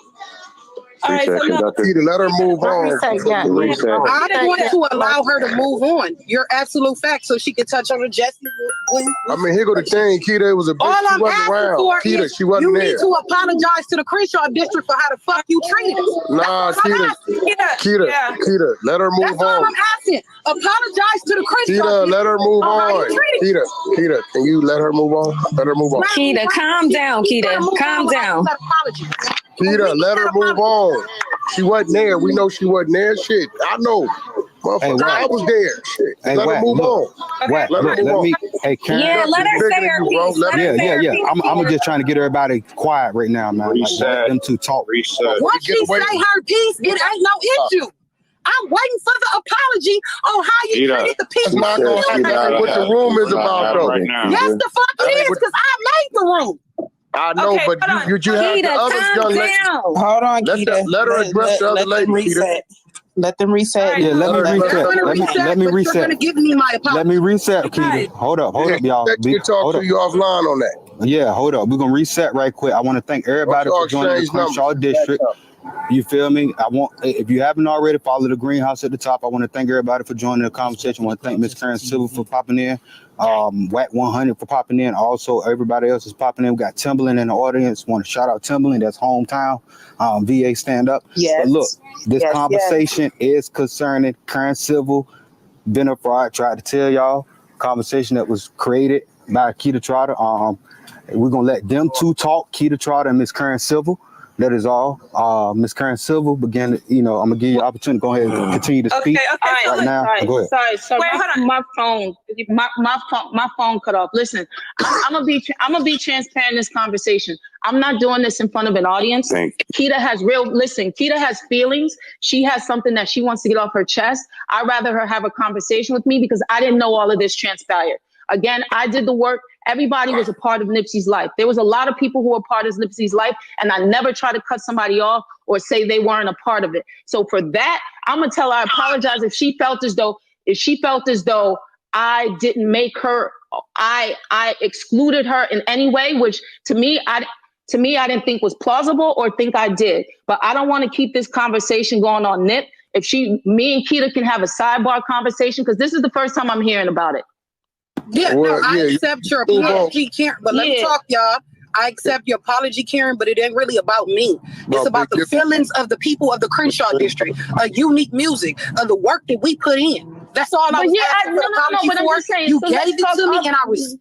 All right, so let her move on. I didn't want to allow her to move on. You're absolute fact, so she could touch on her Jesse. I mean, here go the thing, Kita. It was a bitch. All She I'm wasn't asking around. for Kita, is she wasn't there. you need to apologize to the Crenshaw district for how the fuck you treated us. Nah, Kita, let her move That's all on. I'm asking. Apologize to the Crenshaw Kita, let her move on. Kita, can you let her move on? Let her move on. Kita, calm down, Kita. Calm down. Kita, let her move on. She wasn't there. We know she wasn't there. Shit, I know. Motherfucker, I was there. Shit. Let her move on. Let Hey, Karen. Yeah, let her say her piece. Yeah. I'm just trying to get everybody quiet right now, man. Like, let them two talk. Once she say her piece, it ain't no issue. I'm waiting for the apology on how you treated the people. That's not gonna happen. What the room is about, though. Right now. Yes, the fuck it is, because I made the room. I know, but you have the other young lady. Hold on, Keita. Let her address the other lady, Keita. Let them reset. Yeah, let me reset. Let me reset. You're gonna give me my apology. Let me reset, Keita. Hold up, y'all. We can talk to you offline on that. Yeah, hold up. We're gonna reset right quick. I want to thank everybody for joining the Crenshaw District. You feel me? If you haven't already, follow the greenhouse at the top. I want to thank everybody for joining the conversation. I want to thank Miss Karen Silver for popping in, Whack 100 for popping in. Also, everybody else is popping in. We got Timberland in the audience. Want to shout out Timberland. That's hometown. VA stand up. Yes. But look, this conversation is concerning Karen Civil. Benefra tried to tell y'all conversation that was created by Keita Trotter. We're gonna let them two talk, Keita Trotter and Miss Karen Civil. That is all. Miss Karen Silver began. I'm gonna give you an opportunity. Go ahead and continue to speak right now. Go ahead. Sorry. Wait, my phone cut off. Listen, I'm gonna be transparent in this conversation. I'm not doing this in front of an audience. Keita has feelings. She has something that she wants to get off her chest. I'd rather her have a conversation with me because I didn't know all of this transpired. Again, I did the work. Everybody was a part of Nipsey's life. There was a lot of people who were part of Nipsey's life, and I never try to cut somebody off or say they weren't a part of it. So for that, I'm gonna tell her I apologize if she felt as though I didn't make her, I excluded her in any way, which to me I didn't think was plausible or think I did. But I don't want to keep this conversation going on Nip. Me and Keita can have a sidebar conversation because this is the first time I'm hearing about it. Yeah, I accept your apology, Karen. But let me talk, y'all. I accept your apology, Karen, but it ain't really about me. It's about the feelings of the people of the Crenshaw District, unique music, the work that we put in. That's all I was asking for apology for. I'm just saying, you gave it to me, and I was.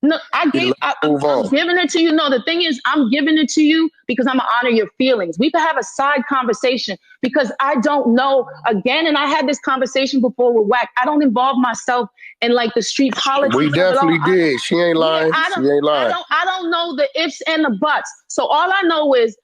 No, I'm giving it to you. No, the thing is, I'm giving it to you because I'm gonna honor your feelings. We could have a side conversation because I don't know. Again, and I had this conversation before with Wack. I don't involve myself in like the street politics. We definitely did. She ain't lying. She ain't lying. I don't know the ifs and the buts. So all I know is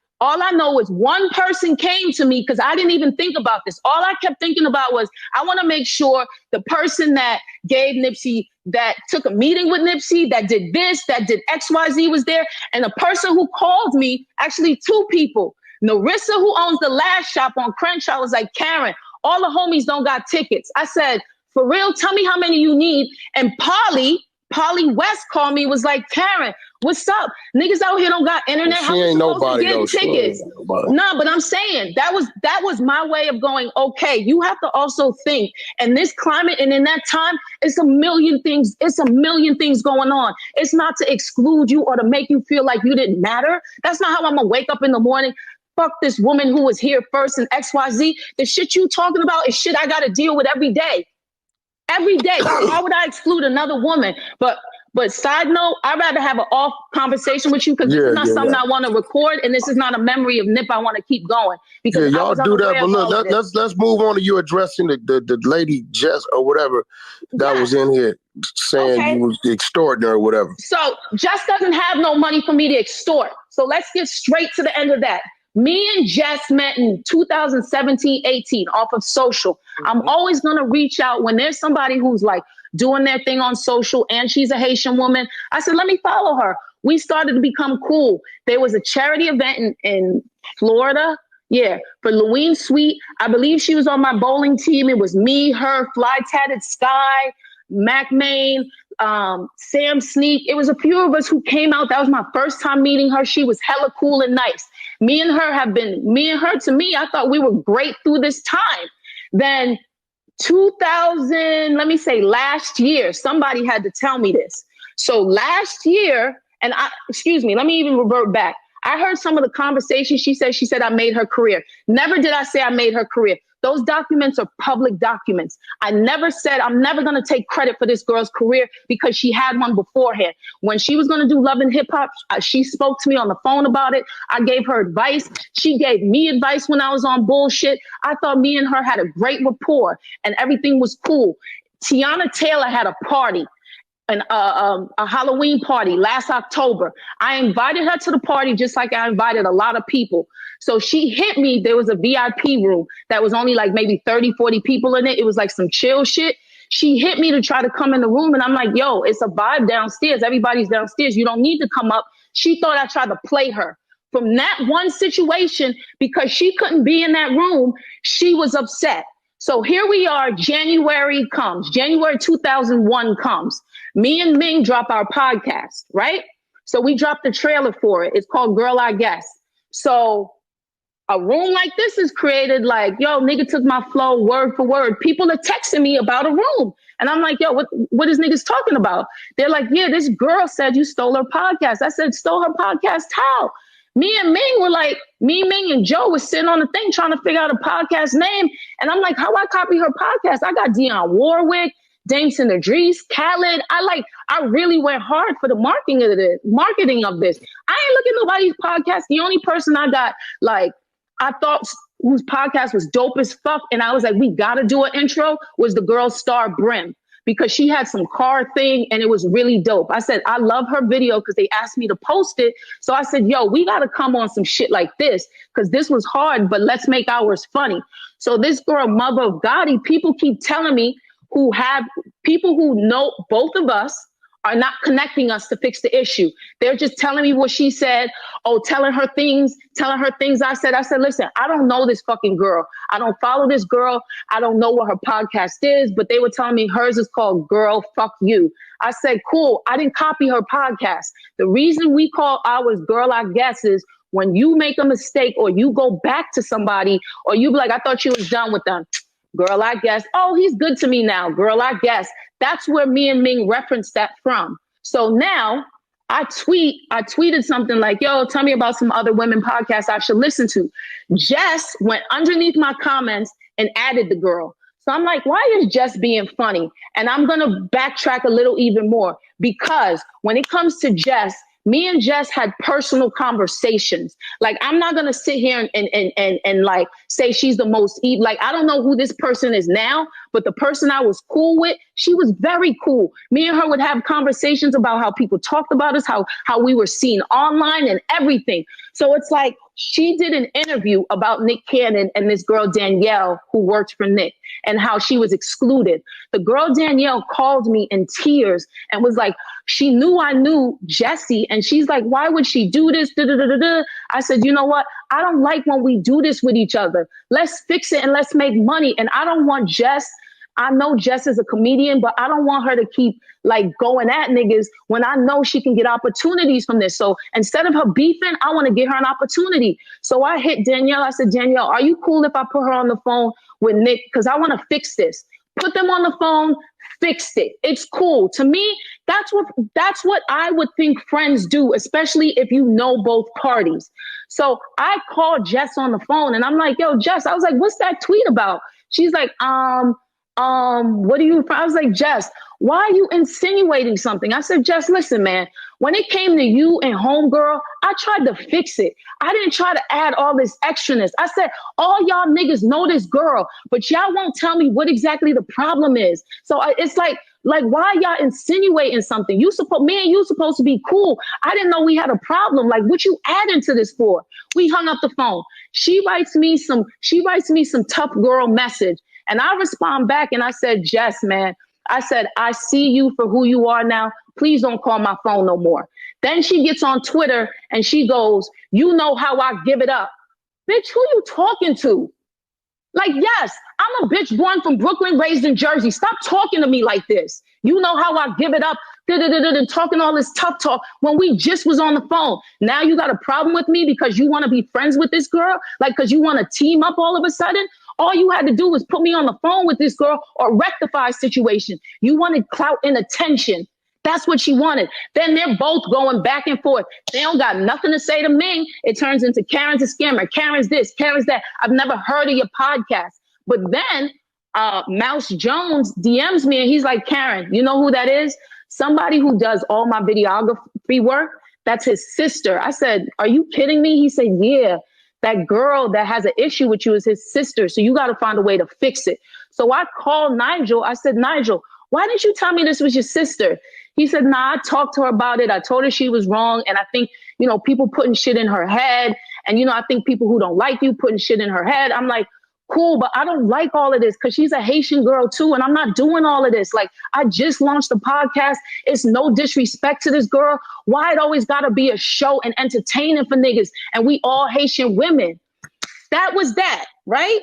one person came to me because I didn't even think about this. All I kept thinking about was I want to make sure the person that gave Nipsey, that took a meeting with Nipsey, that did this, that did XYZ was there. And the person who called me, actually two people, Narissa, who owns the Last Shop on Crenshaw, was like, Karen, all the homies don't got tickets. I said, for real, tell me how many you need. And Polly West called me, was like, Karen, what's up? Niggas out here don't got internet. She ain't nobody though. Tickets. No, but I'm saying that was my way of going, okay, you have to also think in this climate and in that time, it's a million things going on. It's not to exclude you or to make you feel like you didn't matter. That's not how I'm gonna wake up in the morning. Fuck this woman who was here first and XYZ. The shit you talking about is shit I gotta deal with every day. Every day. Why would I exclude another woman? But side note, I'd rather have an off conversation with you because this is not something I want to record, and this is not a memory of Nip I want to keep going. Because y'all do that. But look, let's move on to you addressing the lady Jess or whatever that was in here saying you was extorting her or whatever. So Jess doesn't have no money for me to extort. So let's get straight to the end of that. Me and Jess met in 2017-18 off of social. I'm always going to reach out when there's somebody who's like doing their thing on social and she's a Haitian woman. I said, let me follow her. We started to become cool. There was a charity event in Florida. Yeah, for Louine Sweet. I believe she was on my bowling team. It was me, her, Fly Tatted Sky, Mac Main, Sam Sneak. It was a few of us who came out. That was my first time meeting her. She was hella cool and nice. Me and her, to me, I thought we were great through this time. Then 2000, last year, somebody had to tell me this. So last year, let me even revert back. I heard some of the conversations she said I made her career. Never did I say I made her career. Those documents are public documents. I never said I'm never going to take credit for this girl's career because she had one beforehand. When she was going to do Love and Hip Hop, she spoke to me on the phone about it. I gave her advice. She gave me advice when I was on bullshit. I thought me and her had a great rapport and everything was cool. Tiana Taylor had a party. a Halloween party last October. I invited her to the party just like I invited a lot of people. So she hit me. There was a VIP room that was only like maybe 30, 40 people in it. It was like some chill shit. She hit me to try to come in the room. And I'm like, yo, it's a vibe downstairs. Everybody's downstairs. You don't need to come up. She thought I tried to play her. From that one situation, because she couldn't be in that room, she was upset. So here we are, January 2001 comes. Me and Ming drop our podcast, right? So we dropped the trailer for it. It's called Girl, I Guess. So a room like this is created like, yo, nigga took my flow word for word. People are texting me about a room. And I'm like, yo, what is niggas talking about? They're like, yeah, this girl said you stole her podcast. I said, stole her podcast how? Me and Ming were like, Ming and Joe was sitting on the thing trying to figure out a podcast name. And I'm like, how I copy her podcast? I got Dionne Warwick, Damson Idris, Khaled. I really went hard for the marketing of this. I ain't looking at nobody's podcast. The only person I got, like, I thought whose podcast was dope as fuck, and I was like, we gotta do an intro, was the girl Star Brim. Because she had some car thing and it was really dope. I said, I love her video because they asked me to post it. So I said, yo, we got to come on some shit like this because this was hard, but let's make ours funny. So this girl, Mother of Gotti, people keep telling me people who know both of us are not connecting us to fix the issue. They're just telling me what she said. Oh, telling her things I said. I said, listen, I don't know this fucking girl. I don't follow this girl. I don't know what her podcast is, but they were telling me hers is called Girl, Fuck You. I said, cool. I didn't copy her podcast. The reason we call ours Girl, I Guess is when you make a mistake or you go back to somebody or you be like, I thought you was done with them. Girl, I guess. Oh, he's good to me now. Girl, I guess. That's where me and Ming referenced that from. So now I tweeted something like, yo, tell me about some other women podcasts I should listen to. Jess went underneath my comments and added the girl. So I'm like, why is Jess being funny? And I'm going to backtrack a little even more because when it comes to Jess, me and Jess had personal conversations. Like, I'm not going to sit here and like say she's the most evil. Like, I don't know who this person is now, but the person I was cool with, she was very cool. Me and her would have conversations about how people talked about us, how we were seen online and everything. So it's like she did an interview about Nick Cannon and this girl, Danielle, who worked for Nick and how she was excluded. The girl, Danielle, called me in tears and was like, she knew I knew Jesse. And she's like, why would she do this? I said, you know what? I don't like when we do this with each other. Let's fix it and let's make money. And I don't want Jess. I know Jess is a comedian, but I don't want her to keep like going at niggas when I know she can get opportunities from this. So instead of her beefing, I want to give her an opportunity. So I hit Danielle. I said, Danielle, are you cool if I put her on the phone with Nick? Because I want to fix this. Put them on the phone, fixed it. It's cool. To me, that's what I would think friends do, especially if you know both parties. So I called Jess on the phone and I'm like, yo, Jess, I was like, what's that tweet about? She's like, what do you, I was like, Jess, why are you insinuating something? I said, Jess, listen, man, when it came to you and homegirl, I tried to fix it. I didn't try to add all this extraness. I said, all y'all niggas know this girl, but y'all won't tell me what exactly the problem is. So it's like, why y'all insinuating something? Me and you supposed to be cool. I didn't know we had a problem. Like, what you adding to this for? We hung up the phone. She writes me some tough girl message. And I respond back and I said, Jess, man, I said, I see you for who you are now. Please don't call my phone no more. Then she gets on Twitter and she goes, you know how I give it up. Bitch, who you talking to? Like, yes, I'm a bitch born from Brooklyn, raised in Jersey. Stop talking to me like this. You know how I give it up, and talking all this tough talk when we just was on the phone. Now you got a problem with me because you want to be friends with this girl? Like, because you want to team up all of a sudden? All you had to do was put me on the phone with this girl or rectify a situation. You wanted clout and attention. That's what she wanted. Then they're both going back and forth. They don't got nothing to say to me. It turns into Karen's a scammer. Karen's this, Karen's that. I've never heard of your podcast. But then Mouse Jones DMs me and he's like, Karen, you know who that is? Somebody who does all my videography work. That's his sister. I said, are you kidding me? He said, yeah. That girl that has an issue with you is his sister. So you got to find a way to fix it. So I called Nigel. I said, Nigel, why didn't you tell me this was your sister? He said, nah, I talked to her about it. I told her she was wrong. And I think, you know, people putting shit in her head. And, you know, I think people who don't like you putting shit in her head. I'm like, cool, but I don't like all of this because she's a Haitian girl too. And I'm not doing all of this. Like, I just launched a podcast. It's no disrespect to this girl. Why it always got to be a show and entertaining for niggas? And we all Haitian women. That was that, right?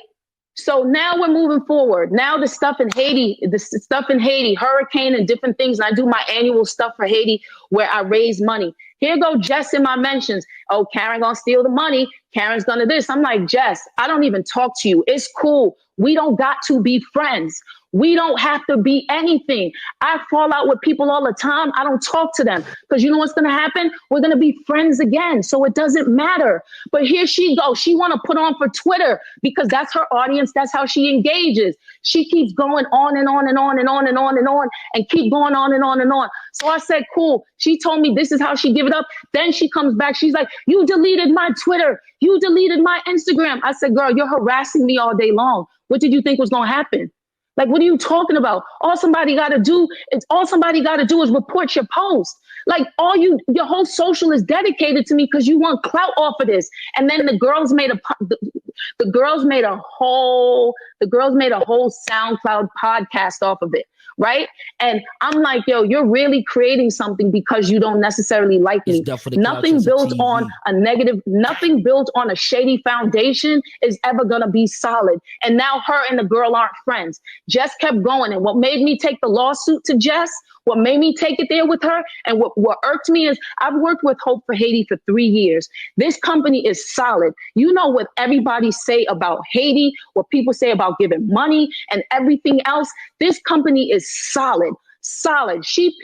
So now we're moving forward. Now the stuff in Haiti, hurricane and different things. And I do my annual stuff for Haiti where I raise money. Here go Jess in my mentions. Oh, Karen gonna steal the money. Karen's gonna this. I'm like, Jess, I don't even talk to you. It's cool. We don't got to be friends. We don't have to be anything. I fall out with people all the time. I don't talk to them because you know what's going to happen? We're going to be friends again. So it doesn't matter. But here she goes. She want to put on for Twitter because that's her audience. That's how she engages. She keeps going on and on and on and on and on and on and keep going on and on and on. So I said, cool. She told me this is how she give it up. Then she comes back. She's like, you deleted my Twitter. You deleted my Instagram. I said, girl, you're harassing me all day long. What did you think was going to happen? Like, what are you talking about? All somebody got to do is report your post. Like, your whole social is dedicated to me because you want clout off of this. And then the girls made a whole SoundCloud podcast off of it. Right. And I'm like, yo, you're really creating something because you don't necessarily like me. Nothing built on a negative, nothing built on a shady foundation is ever going to be solid. And now her and the girl aren't friends. Jess kept going. And what made me take the lawsuit to Jess, what made me take it there with her, and what irked me is I've worked with Hope for Haiti for 3 years. This company is solid. You know what everybody say about Haiti, what people say about giving money and everything else. This company is solid. She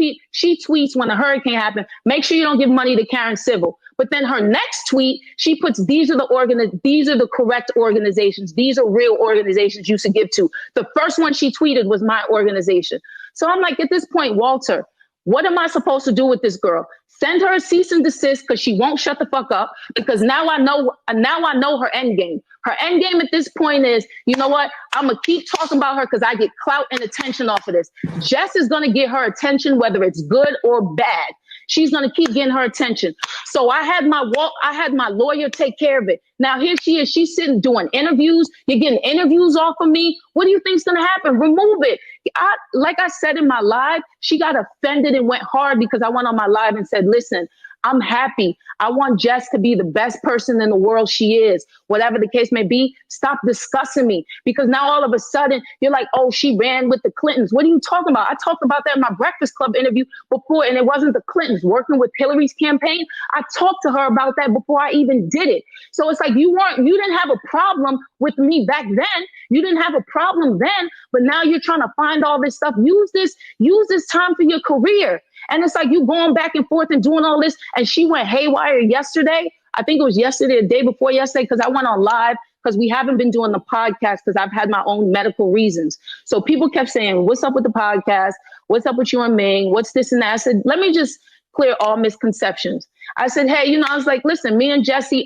tweets when a hurricane happened, make sure you don't give money to Karen Civil. But then her next tweet, she puts, these are the correct organizations. These are real organizations you should give to. The first one she tweeted was my organization. So I'm like, at this point, Walter, what am I supposed to do with this girl? Send her a cease and desist because she won't shut the fuck up. Because now I know her end game. Her end game at this point is, you know what? I'm going to keep talking about her because I get clout and attention off of this. Jess is going to get her attention, whether it's good or bad. She's going to keep getting her attention. So I had my lawyer take care of it. Now here she is. She's sitting doing interviews. You're getting interviews off of me. What do you think's going to happen? Remove it. Like I said in my live, she got offended and went hard because I went on my live and said, listen, I'm happy. I want Jess to be the best person in the world she is. Whatever the case may be, stop discussing me. Because now all of a sudden, you're like, oh, she ran with the Clintons. What are you talking about? I talked about that in my Breakfast Club interview before, and it wasn't the Clintons. Working with Hillary's campaign, I talked to her about that before I even did it. So it's like you didn't have a problem with me back then. You didn't have a problem then, but now you're trying to find all this stuff. Use this time for your career. And it's like you going back and forth and doing all this. And she went haywire yesterday. I think it was yesterday, the day before yesterday, because I went on live because we haven't been doing the podcast because I've had my own medical reasons. So people kept saying, what's up with the podcast? What's up with you and Ming? What's this and that? I said, let me just clear all misconceptions. I said, hey, I was like, listen, me and Jesse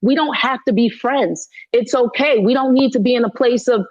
we don't have to be friends. It's okay. We don't need to be in a place of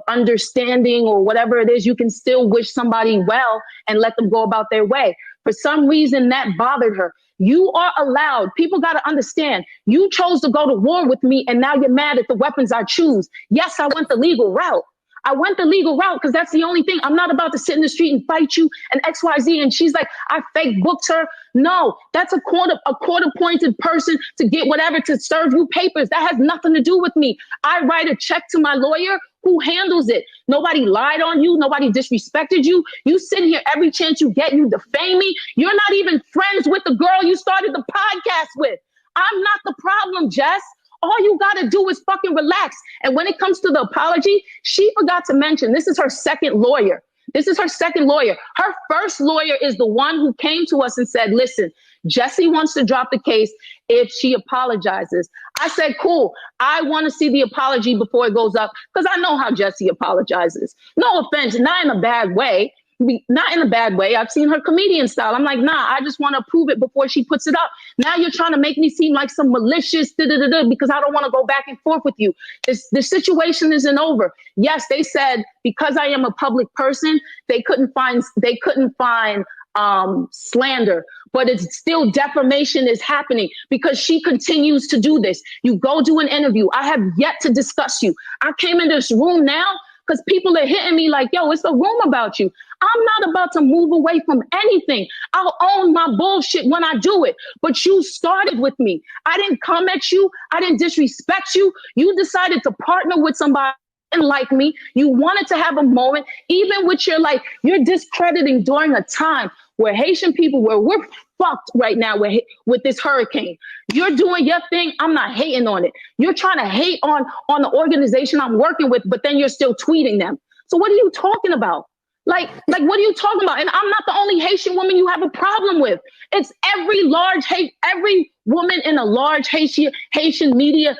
understanding or whatever it is. You can still wish somebody well and let them go about their way. For some reason, that bothered her. You are allowed. People got to understand. You chose to go to war with me, and now you're mad at the weapons I choose. Yes, I went the legal route. I went the legal route because that's the only thing. I'm not about to sit in the street and fight you and XYZ. And she's like, I fake booked her. No, that's a court appointed person to get whatever, to serve you papers. That has nothing to do with me. I write a check to my lawyer who handles it. Nobody lied on you. Nobody disrespected you. You sit here every chance you get, you defame me. You're not even friends with the girl you started the podcast with. I'm not the problem, Jess. All you got to do is fucking relax. And when it comes to the apology, she forgot to mention, this is her second lawyer. Her first lawyer is the one who came to us and said, listen, Jesse wants to drop the case if she apologizes. I said, cool. I want to see the apology before it goes up because I know how Jesse apologizes. No offense, not in a bad way. I've seen her comedian style. I'm like, nah, I just want to prove it before she puts it up. Now you're trying to make me seem like some malicious because I don't want to go back and forth with you. The situation isn't over. Yes, they said because I am a public person, they couldn't find slander, but it's still defamation is happening because she continues to do this. You go do an interview. I have yet to discuss you. I came in this room now because people are hitting me like, yo, it's a room about you. I'm not about to move away from anything. I'll own my bullshit when I do it. But you started with me. I didn't come at you. I didn't disrespect you. You decided to partner with somebody and like me. You wanted to have a moment, even with your like, you're discrediting during a time where Haitian people, where we're fucked right now with this hurricane. You're doing your thing. I'm not hating on it. You're trying to hate on the organization I'm working with, but then you're still tweeting them. So what are you talking about? Like, what are you talking about? And I'm not the only Haitian woman you have a problem with. It's every woman in a large Haitian media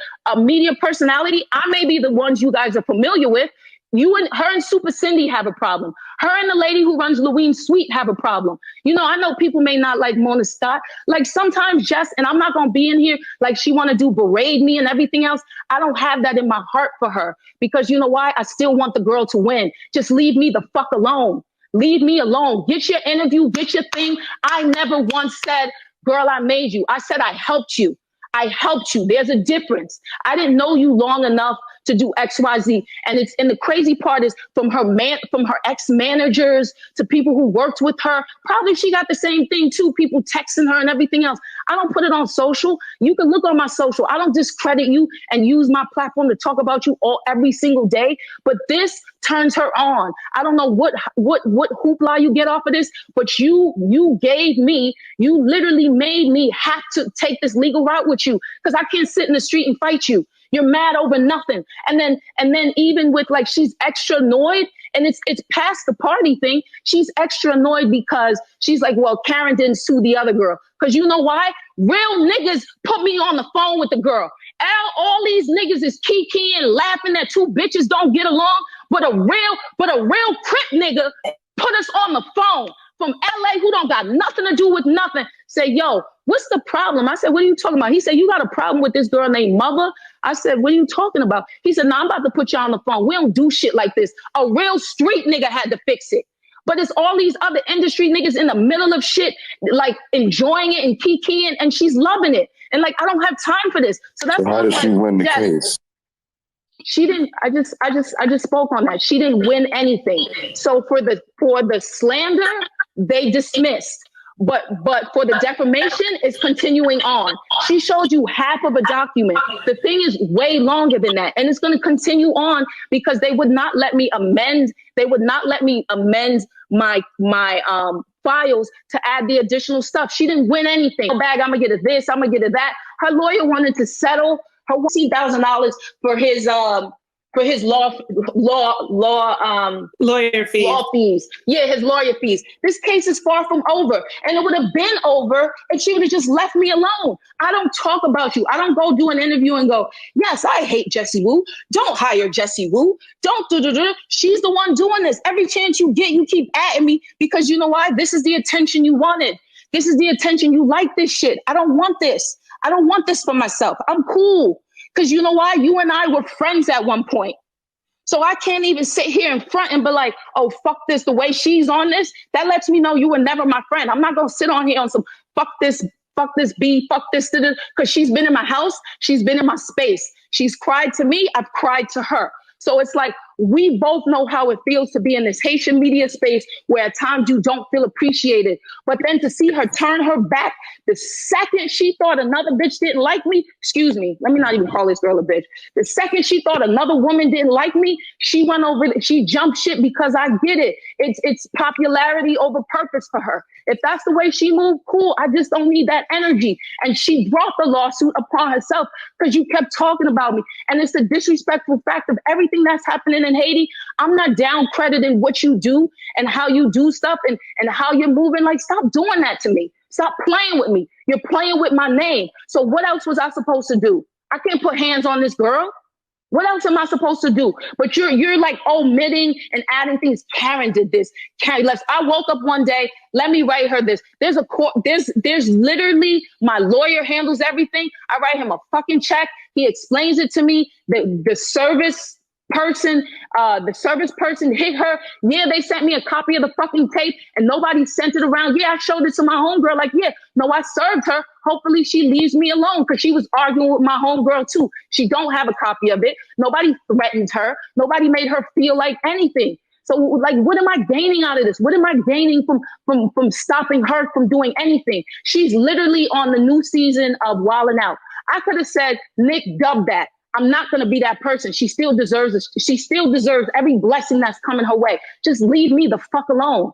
personality. I may be the ones you guys are familiar with. Her and Super Cindy have a problem. Her and the lady who runs Louine's Suite have a problem. You know, I know people may not like Mona Stott. Like sometimes Jess, and I'm not going to be in here like she want to do berate me and everything else. I don't have that in my heart for her because you know why? I still want the girl to win. Just leave me the fuck alone. Leave me alone. Get your interview, get your thing. I never once said, girl, I made you. I said, I helped you. I helped you. There's a difference. I didn't know you long enough to do XYZ. And the crazy part is from her ex-managers to people who worked with her. Probably she got the same thing too. People texting her and everything else. I don't put it on social. You can look on my social. I don't discredit you and use my platform to talk about you every single day. But this turns her on. I don't know what hoopla you get off of this, but you literally made me have to take this legal route with you because I can't sit in the street and fight you. You're mad over nothing. And then even with like, she's extra annoyed and it's past the party thing. She's extra annoyed because she's like, well, Karen didn't sue the other girl. Cause you know why? Real niggas put me on the phone with the girl. All these niggas is kikiing, laughing that two bitches don't get along, but a real crip nigga put us on the phone from LA who don't got nothing to do with nothing. Say, yo, what's the problem? I said, what are you talking about? He said, you got a problem with this girl named Mother? I said, what are you talking about? He said, no, I'm about to put you on the phone. We don't do shit like this. A real street nigga had to fix it. But it's all these other industry niggas in the middle of shit, like enjoying it and kikiing, and she's loving it. And like, I don't have time for this. So that's how did she win the case? She didn't. I just spoke on that. She didn't win anything. So for the slander, they dismissed. But for the defamation, it's continuing on. She showed you half of a document. The thing is way longer than that. And it's going to continue on because they would not let me amend. They would not let me amend my files to add the additional stuff. She didn't win anything. I'm going to get it this, I'm going to get it that. Her lawyer wanted to settle her $1,000 for his lawyer fees. Yeah, his lawyer fees. This case is far from over, and it would have been over if she would have just left me alone. I don't talk about you. I don't go do an interview and go, yes, I hate Jessie Woo. Don't hire Jessie Woo. Don't do. She's the one doing this. Every chance you get, you keep atting me because you know why? This is the attention you wanted. This is the attention you like. This shit. I don't want this. I don't want this for myself. I'm cool. Because you know why? You and I were friends at one point. So I can't even sit here in front and be like, oh, fuck this, the way she's on this. That lets me know you were never my friend. I'm not going to sit on here on some fuck this B, fuck this, because she's been in my house. She's been in my space. She's cried to me. I've cried to her. So it's like, we both know how it feels to be in this Haitian media space where at times you don't feel appreciated. But then to see her turn her back the second she thought another bitch didn't like me, excuse me, let me not even call this girl a bitch. The second she thought another woman didn't like me, she went over, she jumped shit because I get it. It's popularity over purpose for her. If that's the way she moved, cool. I just don't need that energy. And she brought the lawsuit upon herself because you kept talking about me. And it's the disrespectful fact of everything that's happening in Haiti. I'm not down crediting what you do and how you do stuff and how you're moving. Like, stop doing that to me. Stop playing with me. You're playing with my name. So what else was I supposed to do? I can't put hands on this girl. What else am I supposed to do? But you're like omitting and adding things. Karen did this. Karen, I woke up one day. Let me write her this. There's a court. There's literally, my lawyer handles everything. I write him a fucking check. He explains it to me. The service person, the service person hit her. Yeah, they sent me a copy of the fucking tape and nobody sent it around. Yeah, I showed it to my homegirl. Like, yeah, no, I served her. Hopefully she leaves me alone because she was arguing with my homegirl too. She don't have a copy of it. Nobody threatened her. Nobody made her feel like anything. So, like, what am I gaining out of this? What am I gaining from stopping her from doing anything? She's literally on the new season of Wildin' Out. I could have said, Nick, dub that. I'm not going to be that person. She still deserves every blessing that's coming her way. Just leave me the fuck alone.